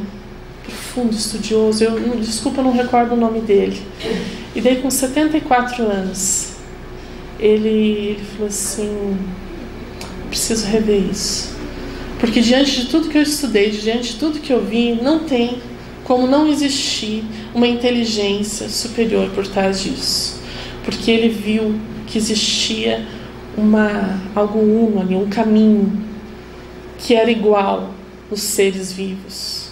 profundo estudioso, desculpa, eu não recordo o nome dele. E daí com 74 anos, ele falou assim: preciso rever isso. Porque diante de tudo que eu estudei, diante de tudo que eu vi, não tem como não existir uma inteligência superior por trás disso. Porque ele viu que existia algo uno ali, um caminho que era igual nos seres vivos.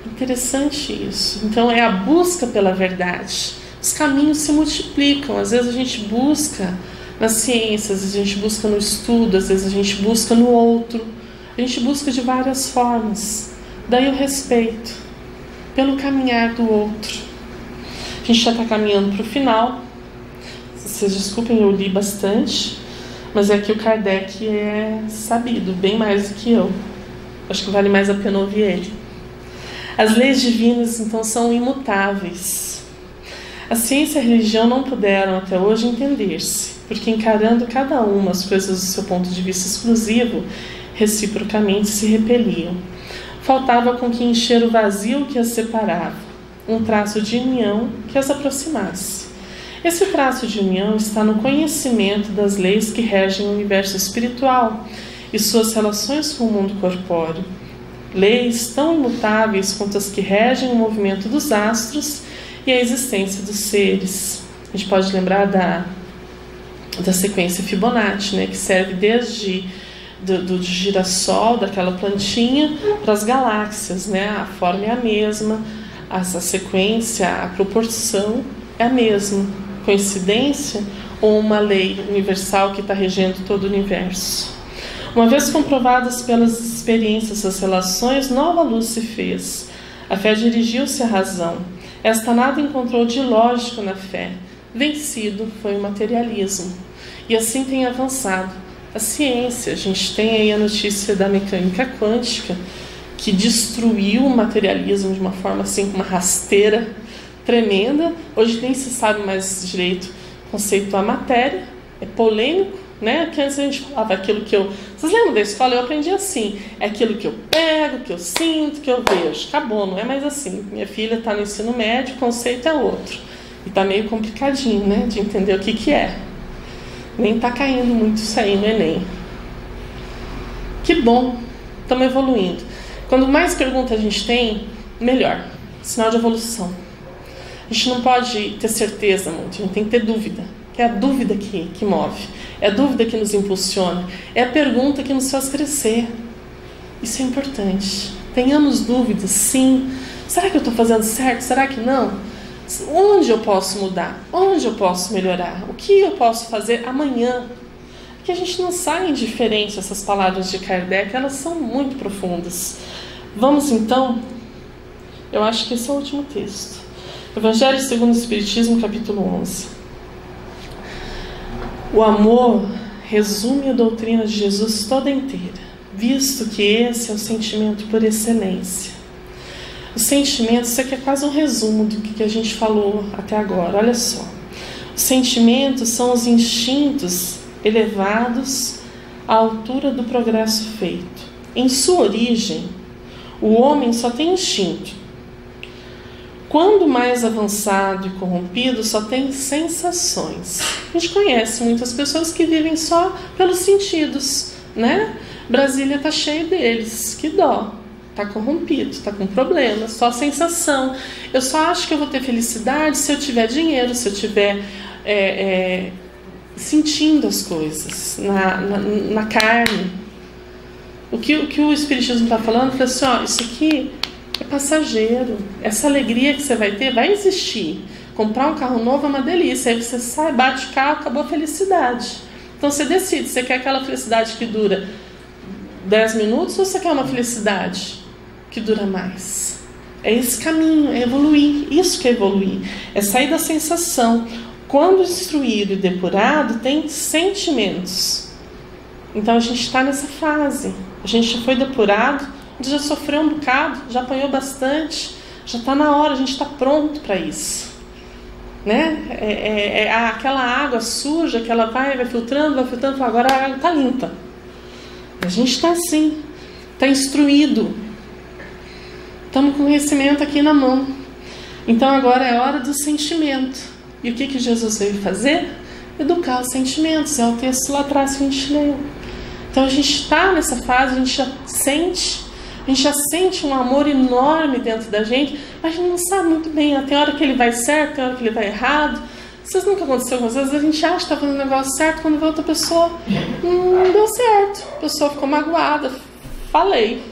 Interessante isso. Então é a busca pela verdade. Os caminhos se multiplicam. Às vezes a gente busca nas ciências, às vezes a gente busca no estudo, às vezes a gente busca no outro. A gente busca de várias formas. Daí o respeito pelo caminhar do outro. A gente já está caminhando para o final. Vocês desculpem, eu li bastante, mas é que o Kardec é sabido, bem mais do que eu. Acho que vale mais a pena ouvir ele. As leis divinas, então, são imutáveis. A ciência e a religião não puderam até hoje entender-se, porque encarando cada uma as coisas do seu ponto de vista exclusivo, reciprocamente se repeliam. Faltava com que encher o vazio que as separava, um traço de união que as aproximasse. Esse traço de união está no conhecimento das leis que regem o universo espiritual e suas relações com o mundo corpóreo. Leis tão imutáveis quanto as que regem o movimento dos astros e a existência dos seres. A gente pode lembrar da sequência Fibonacci, que serve desde do girassol, daquela plantinha, para as galáxias. A forma é a mesma, a sequência, a proporção é a mesma. Coincidência ou uma lei universal que está regendo todo o universo? Uma vez comprovadas pelas experiências essas relações, nova luz se fez. A fé dirigiu-se à razão. Esta nada encontrou de lógico na fé. Vencido foi o materialismo. E assim tem avançado a ciência. A gente tem aí a notícia da mecânica quântica, que destruiu o materialismo de uma forma assim, com uma rasteira tremenda. Hoje nem se sabe mais direito conceituar matéria, é polêmico, que antes a gente falava aquilo que eu... Vocês lembram da escola? Eu aprendi assim: é aquilo que eu pego, que eu sinto, que eu vejo. Acabou, não é mais assim. Minha filha está no ensino médio, o conceito é outro. E está meio complicadinho, de entender o que é. Nem está caindo muito isso aí no Enem. Que bom, estamos evoluindo. Quanto mais perguntas a gente tem, melhor. Sinal de evolução. A gente não pode ter certeza muito, a gente tem que ter dúvida. É a dúvida que move, é a dúvida que nos impulsiona, é a pergunta que nos faz crescer. Isso é importante. Tenhamos dúvidas, sim. Será que eu estou fazendo certo? Será que não? Onde eu posso mudar? Onde eu posso melhorar? O que eu posso fazer amanhã? Porque a gente não sai indiferente a essas palavras de Kardec, elas são muito profundas. Vamos então, eu acho que esse é o último texto. Evangelho segundo o Espiritismo, capítulo 11. O amor resume a doutrina de Jesus toda inteira, visto que esse é o sentimento por excelência. Os sentimentos, isso aqui é quase um resumo do que a gente falou até agora. Olha só. Os sentimentos são os instintos elevados à altura do progresso feito. Em sua origem, o homem só tem instinto. Quando mais avançado e corrompido, só tem sensações. A gente conhece muitas pessoas que vivem só pelos sentidos, né? Brasília está cheio deles, que dó. Está corrompido, está com problemas, só sensação. Eu só acho que eu vou ter felicidade se eu tiver dinheiro, se eu tiver sentindo as coisas na carne. O que o Espiritismo está falando, fala assim, ó, isso aqui é passageiro. Essa alegria que você vai ter vai existir. Comprar um carro novo é uma delícia. Aí você sai, bate o carro, acabou a felicidade. Então você decide, você quer aquela felicidade que dura 10 minutos ou você quer uma felicidade que dura mais? É esse caminho, é evoluir. Isso que é evoluir. É sair da sensação. Quando instruído e depurado, tem sentimentos. Então a gente está nessa fase. A gente já foi depurado, já sofreu um bocado, já apanhou bastante, já está na hora, a gente está pronto para isso. Né? Aquela água suja que ela vai filtrando, agora a água está limpa. A gente está assim, está instruído. Estamos com conhecimento aqui na mão. Então agora é hora do sentimento. E o que Jesus veio fazer? Educar os sentimentos. É o texto lá atrás que a gente leu. Então a gente está nessa fase, a gente já sente um amor enorme dentro da gente, mas a gente não sabe muito bem. Tem hora que ele vai certo, tem hora que ele vai errado. Vocês nunca aconteceu com vocês? A gente acha que está fazendo um negócio certo, quando vê outra pessoa, não deu certo. A pessoa ficou magoada. Falei.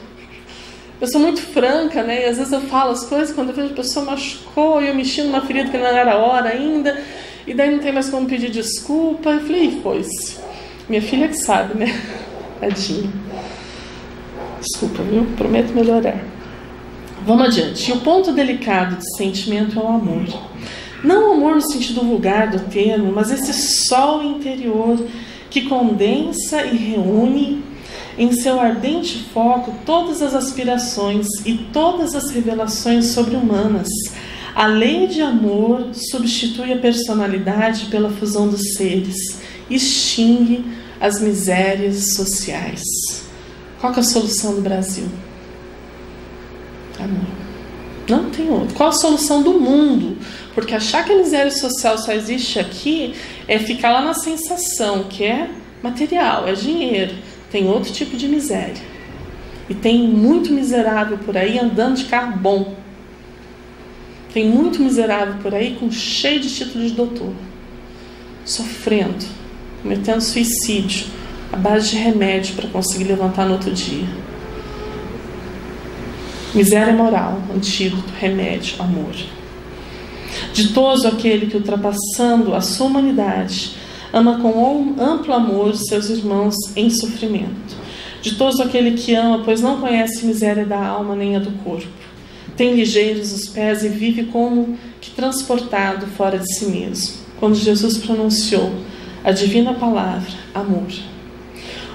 Eu sou muito franca, né? E às vezes eu falo as coisas, quando eu vejo a pessoa machucou e eu mexi numa ferida que não era hora ainda, e daí não tem mais como pedir desculpa. Eu falei, pois, minha filha que sabe, né? Tadinha. Desculpa, viu? Prometo melhorar. Vamos adiante. E o ponto delicado de sentimento é o amor. Não o amor no sentido vulgar do termo, mas esse sol interior que condensa e reúne em seu ardente foco todas as aspirações e todas as revelações sobre-humanas. A lei de amor substitui a personalidade pela fusão dos seres, extingue as misérias sociais. Qual que é a solução do Brasil? Amor. Não tem outro. Qual a solução do mundo? Porque achar que a miséria social só existe aqui é ficar lá na sensação, que é material, é dinheiro. Tem outro tipo de miséria. E tem muito miserável por aí andando de carro bom. Tem muito miserável por aí cheio de título de doutor. Sofrendo, cometendo suicídio, à base de remédio para conseguir levantar no outro dia. Miséria moral, antídoto, remédio, amor. Ditoso aquele que, ultrapassando a sua humanidade, ama com amplo amor os seus irmãos em sofrimento. Ditoso aquele que ama, pois não conhece miséria da alma nem a do corpo. Tem ligeiros os pés e vive como que transportado fora de si mesmo. Quando Jesus pronunciou a divina palavra, amor,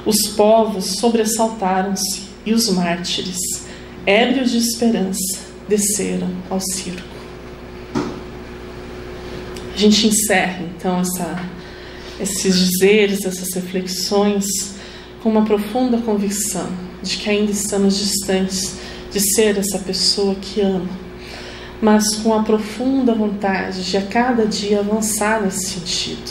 os povos sobressaltaram-se e os mártires, ébrios de esperança, desceram ao circo. A gente encerra então esses dizeres, essas reflexões com uma profunda convicção de que ainda estamos distantes de ser essa pessoa que ama, mas com a profunda vontade de a cada dia avançar nesse sentido.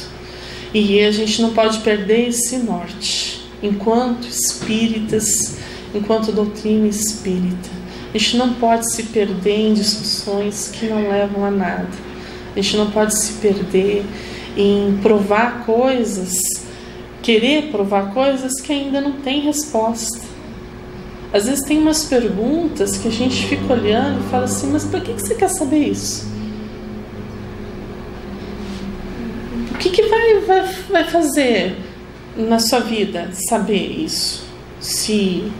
E a gente não pode perder esse norte enquanto espíritas, enquanto doutrina espírita. A gente não pode se perder em discussões que não levam a nada. A gente não pode se perder em provar coisas, querer provar coisas que ainda não tem resposta. Às vezes tem umas perguntas que a gente fica olhando e fala assim, mas por que você quer saber isso? O que vai fazer na sua vida saber isso? Se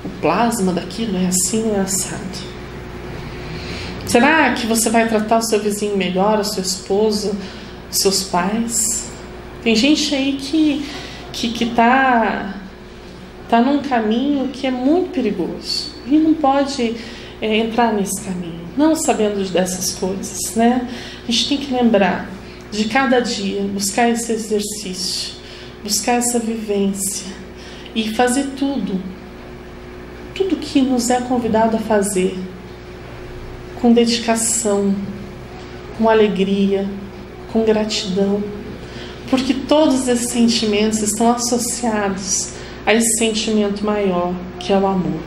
o plasma daquilo é assim ou é assado? Será que você vai tratar o seu vizinho melhor, a sua esposa, os seus pais? Tem gente aí que tá num caminho que é muito perigoso e não pode entrar nesse caminho, não sabendo dessas coisas, né? A gente tem que lembrar de cada dia, buscar esse exercício, buscar essa vivência e fazer tudo que nos é convidado a fazer, com dedicação, com alegria, com gratidão, porque todos esses sentimentos estão associados a esse sentimento maior, que é o amor.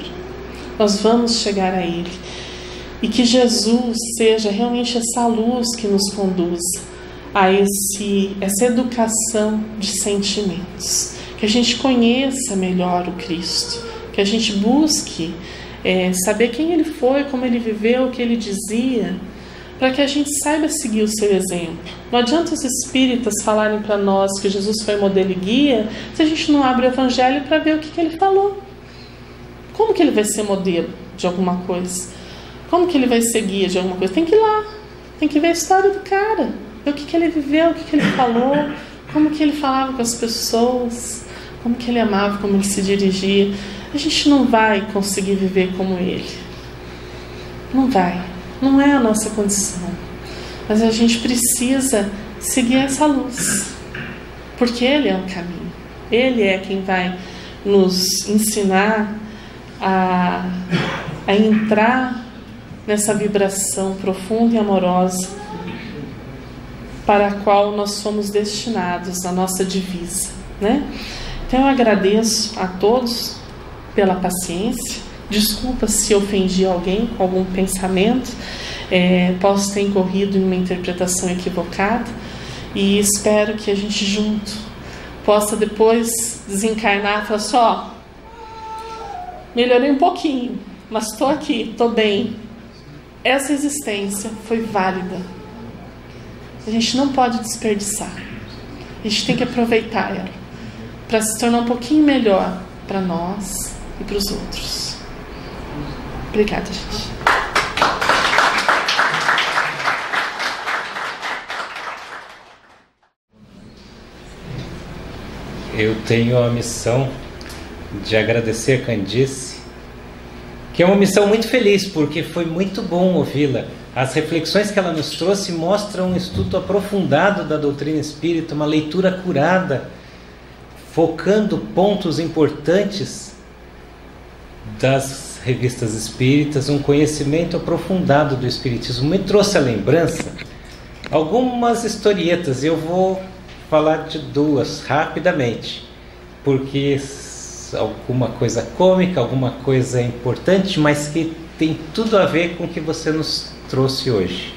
Nós vamos chegar a Ele. E que Jesus seja realmente essa luz que nos conduza a essa educação de sentimentos. Que a gente conheça melhor o Cristo. Que a gente busque saber quem Ele foi, como Ele viveu, o que Ele dizia, para que a gente saiba seguir o seu exemplo. Não adianta os espíritas falarem para nós que Jesus foi modelo e guia, se a gente não abre o Evangelho para ver o que Ele falou. Como que Ele vai ser modelo de alguma coisa? Como que Ele vai ser guia de alguma coisa? Tem que ir lá, tem que ver a história do cara, ver o que Ele viveu, o que Ele falou, como que Ele falava com as pessoas, como que Ele amava, como Ele se dirigia. A gente não vai conseguir viver como Ele. Não vai. Não é a nossa condição. Mas a gente precisa seguir essa luz. Porque Ele é o caminho. Ele é quem vai nos ensinar a entrar nessa vibração profunda e amorosa para a qual nós fomos destinados, a nossa divisa, né? Então eu agradeço a todos pela paciência. Desculpa se ofendi alguém com algum pensamento, posso ter incorrido em uma interpretação equivocada, e espero que a gente junto possa depois desencarnar e falar assim, melhorei um pouquinho, mas estou aqui, estou bem. Essa existência foi válida. A gente não pode desperdiçar. A gente tem que aproveitar ela para se tornar um pouquinho melhor para nós e para os outros. Obrigada, gente. Eu tenho a missão de agradecer a Candice, que é uma missão muito feliz, porque foi muito bom ouvi-la. As reflexões que ela nos trouxe mostram um estudo aprofundado da doutrina espírita, uma leitura curada, focando pontos importantes das revistas espíritas, um conhecimento aprofundado do espiritismo. Me trouxe a lembrança algumas historietas, e eu vou falar de duas rapidamente, porque alguma coisa cômica, alguma coisa importante, mas que tem tudo a ver com o que você nos trouxe hoje.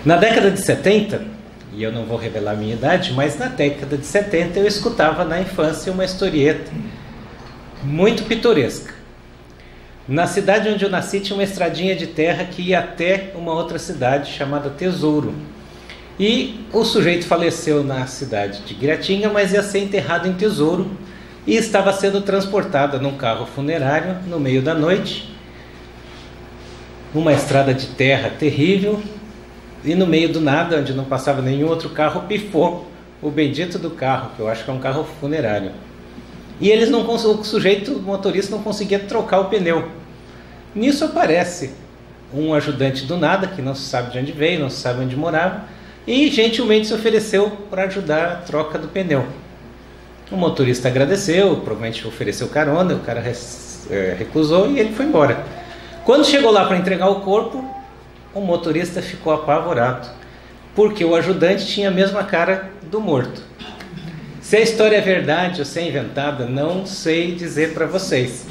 Na década de 70, e eu não vou revelar a minha idade, mas na década de 70 eu escutava na infância uma historieta muito pitoresca. Na cidade onde eu nasci tinha uma estradinha de terra que ia até uma outra cidade chamada Tesouro. E o sujeito faleceu na cidade de Guiratinga, mas ia ser enterrado em Tesouro, e estava sendo transportado num carro funerário no meio da noite, uma estrada de terra terrível, e no meio do nada, onde não passava nenhum outro carro, pifou o bendito do carro, que eu acho que é um carro funerário. E eles não o sujeito, o motorista, não conseguia trocar o pneu. Nisso aparece um ajudante do nada, que não se sabe de onde veio, não se sabe onde morava, e gentilmente se ofereceu para ajudar a troca do pneu. O motorista agradeceu, provavelmente ofereceu carona, o cara recusou e ele foi embora. Quando chegou lá para entregar o corpo, o motorista ficou apavorado, porque o ajudante tinha a mesma cara do morto. Se a história é verdade ou se é inventada, não sei dizer para vocês.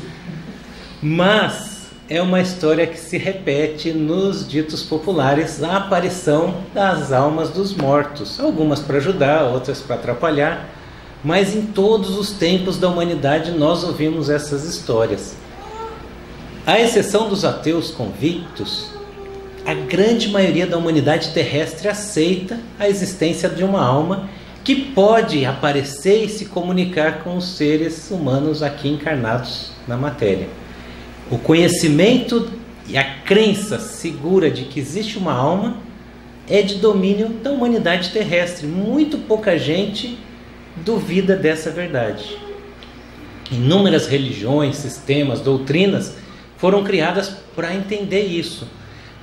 Mas é uma história que se repete nos ditos populares, a aparição das almas dos mortos. Algumas para ajudar, outras para atrapalhar. Mas em todos os tempos da humanidade nós ouvimos essas histórias. À exceção dos ateus convictos, a grande maioria da humanidade terrestre aceita a existência de uma alma que pode aparecer e se comunicar com os seres humanos aqui encarnados na matéria. O conhecimento e a crença segura de que existe uma alma é de domínio da humanidade terrestre. Muito pouca gente duvida dessa verdade. Inúmeras religiões, sistemas, doutrinas foram criadas para entender isso.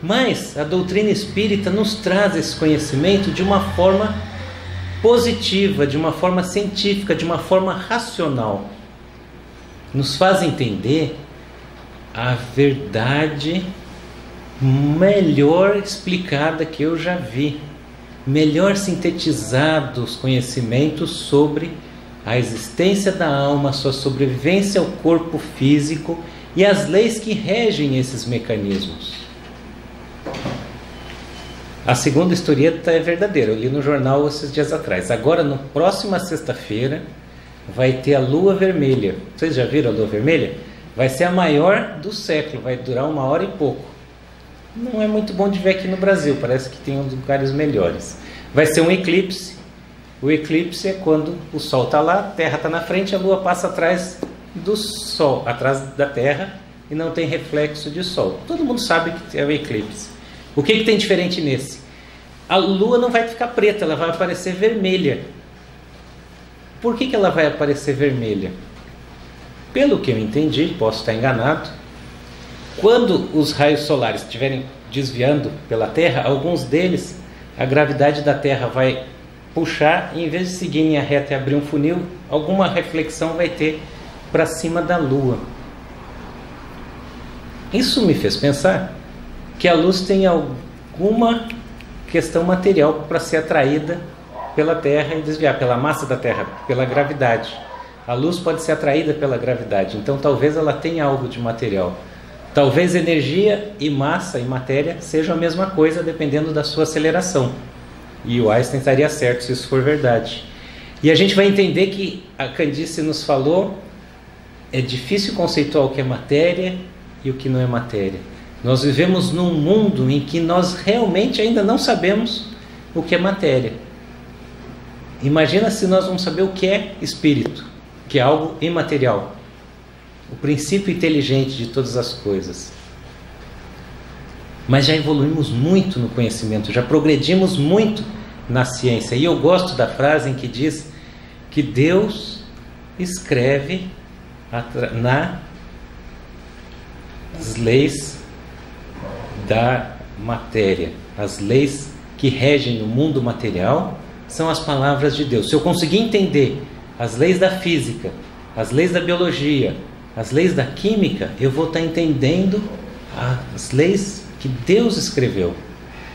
Mas a doutrina espírita nos traz esse conhecimento de uma forma positiva, de uma forma científica, de uma forma racional. Nos faz entender a verdade melhor explicada que eu já vi, melhor sintetizado os conhecimentos sobre a existência da alma, sua sobrevivência ao corpo físico e as leis que regem esses mecanismos. A segunda historieta é verdadeira, eu li no jornal esses dias atrás. Agora, na próxima sexta-feira, vai ter a lua vermelha. Vocês já viram a lua vermelha? Vai ser a maior do século, vai durar 1 hora e pouco. Não é muito bom de ver aqui no Brasil, parece que tem uns lugares melhores. Vai ser um eclipse. O eclipse é quando o Sol está lá, a Terra está na frente, a Lua passa atrás do Sol, atrás da Terra, e não tem reflexo de Sol. Todo mundo sabe que é o eclipse. O que tem diferente nesse? A Lua não vai ficar preta, ela vai aparecer vermelha. Por que ela vai aparecer vermelha? Pelo que eu entendi, posso estar enganado, quando os raios solares estiverem desviando pela Terra, alguns deles, a gravidade da Terra vai puxar, e em vez de seguirem a reta e abrir um funil, alguma reflexão vai ter para cima da Lua. Isso me fez pensar que a luz tem alguma questão material para ser atraída pela Terra e desviar, pela massa da Terra, pela gravidade. A luz pode ser atraída pela gravidade, então talvez ela tenha algo de material. Talvez energia e massa e matéria sejam a mesma coisa, dependendo da sua aceleração. E o Einstein estaria certo se isso for verdade. E a gente vai entender que a Candice nos falou, é difícil conceituar o que é matéria e o que não é matéria. Nós vivemos num mundo em que nós realmente ainda não sabemos o que é matéria. Imagina se nós vamos saber o que é espírito, que é algo imaterial, o princípio inteligente de todas as coisas. Mas já evoluímos muito no conhecimento, já progredimos muito na ciência. E eu gosto da frase em que diz que Deus escreve nas leis da matéria. As leis que regem o mundo material são as palavras de Deus. Se eu conseguir entender as leis da física, as leis da biologia, as leis da química, eu vou estar entendendo as leis que Deus escreveu,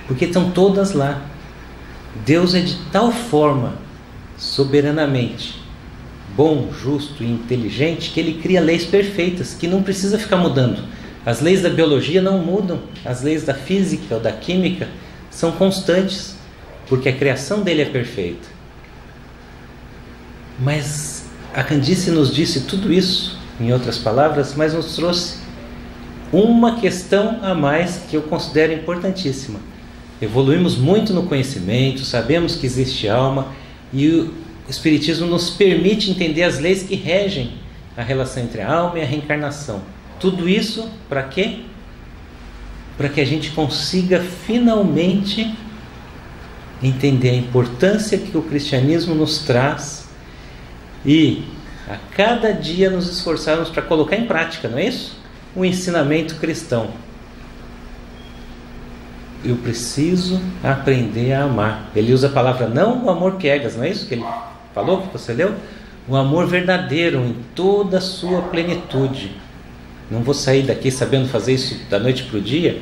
porque estão todas lá. Deus é de tal forma, soberanamente bom, justo e inteligente, que Ele cria leis perfeitas, que não precisa ficar mudando. As leis da biologia não mudam, as leis da física ou da química são constantes, porque a criação dele é perfeita. Mas a Candice nos disse tudo isso, em outras palavras, mas nos trouxe uma questão a mais que eu considero importantíssima. Evoluímos muito no conhecimento, sabemos que existe alma, e o Espiritismo nos permite entender as leis que regem a relação entre a alma e a reencarnação. Tudo isso para quê? Para que a gente consiga finalmente entender a importância que o cristianismo nos traz e a cada dia nos esforçarmos para colocar em prática, não é isso? O ensinamento cristão. Eu preciso aprender a amar. Ele usa a palavra não o amor piegas, não é isso que ele falou, que você leu? O amor verdadeiro em toda a sua plenitude. Não vou sair daqui sabendo fazer isso da noite para o dia,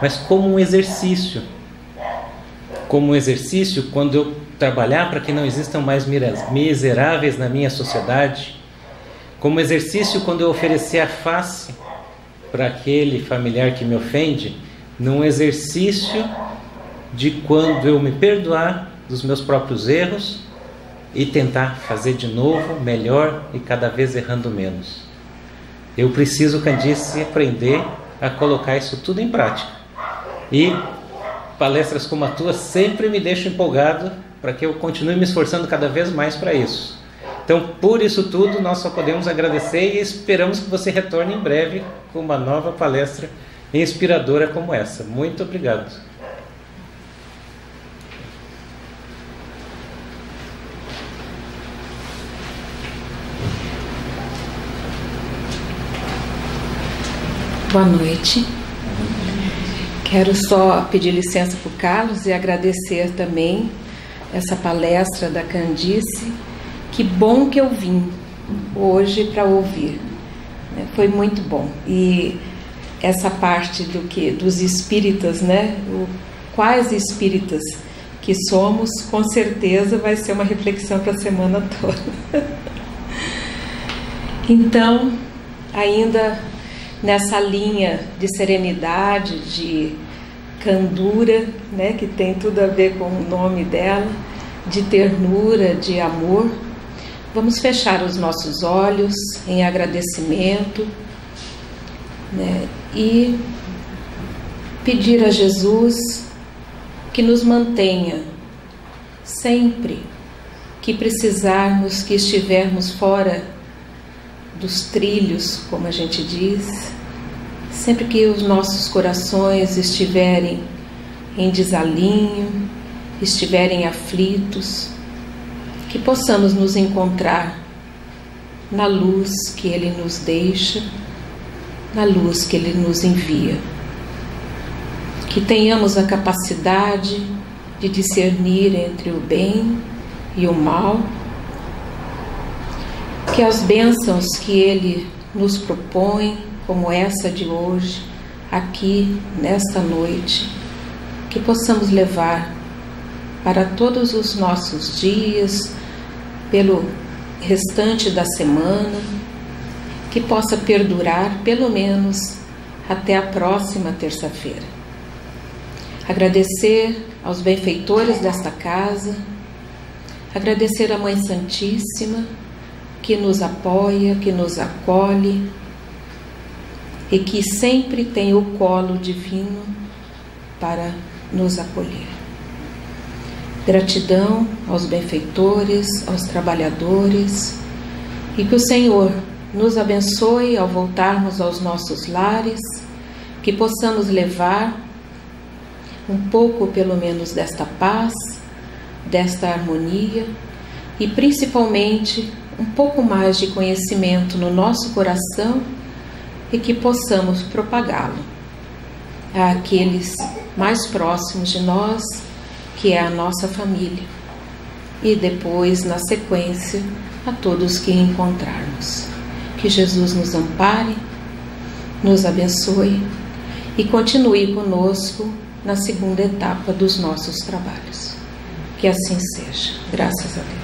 mas como um exercício. Como um exercício quando eu trabalhar para que não existam mais miseráveis na minha sociedade. Como exercício quando eu oferecer a face para aquele familiar que me ofende, num exercício de quando eu me perdoar dos meus próprios erros e tentar fazer de novo, melhor e cada vez errando menos. Eu preciso, Candice, aprender a colocar isso tudo em prática. E palestras como a tua sempre me deixam empolgado para que eu continue me esforçando cada vez mais para isso. Então, por isso tudo, nós só podemos agradecer e esperamos que você retorne em breve com uma nova palestra inspiradora como essa. Muito obrigado. Boa noite. Quero só pedir licença para o Carlos e agradecer também essa palestra da Candice. Que bom que eu vim hoje para ouvir. Foi muito bom. E essa parte dos espíritas, né? Quais espíritas que somos, com certeza vai ser uma reflexão para a semana toda. Então, ainda nessa linha de serenidade, de candura, né, que tem tudo a ver com o nome dela, de ternura, de amor, vamos fechar os nossos olhos em agradecimento, né, e pedir a Jesus que nos mantenha sempre que precisarmos, que estivermos fora dos trilhos, como a gente diz, sempre que os nossos corações estiverem em desalinho, estiverem aflitos, que possamos nos encontrar na luz que Ele nos deixa, na luz que Ele nos envia. Que tenhamos a capacidade de discernir entre o bem e o mal, que as bênçãos que Ele nos propõe, como essa de hoje, aqui, nesta noite, que possamos levar para todos os nossos dias, pelo restante da semana, que possa perdurar pelo menos até a próxima terça-feira. Agradecer aos benfeitores desta casa, agradecer à Mãe Santíssima, que nos apoia, que nos acolhe e que sempre tem o colo divino para nos acolher. Gratidão aos benfeitores, aos trabalhadores, e que o Senhor nos abençoe ao voltarmos aos nossos lares, que possamos levar um pouco, pelo menos, desta paz, desta harmonia e principalmente um pouco mais de conhecimento no nosso coração e que possamos propagá-lo àqueles mais próximos de nós, que é a nossa família, e depois, na sequência, a todos que encontrarmos. Que Jesus nos ampare, nos abençoe e continue conosco na segunda etapa dos nossos trabalhos. Que assim seja. Graças a Deus.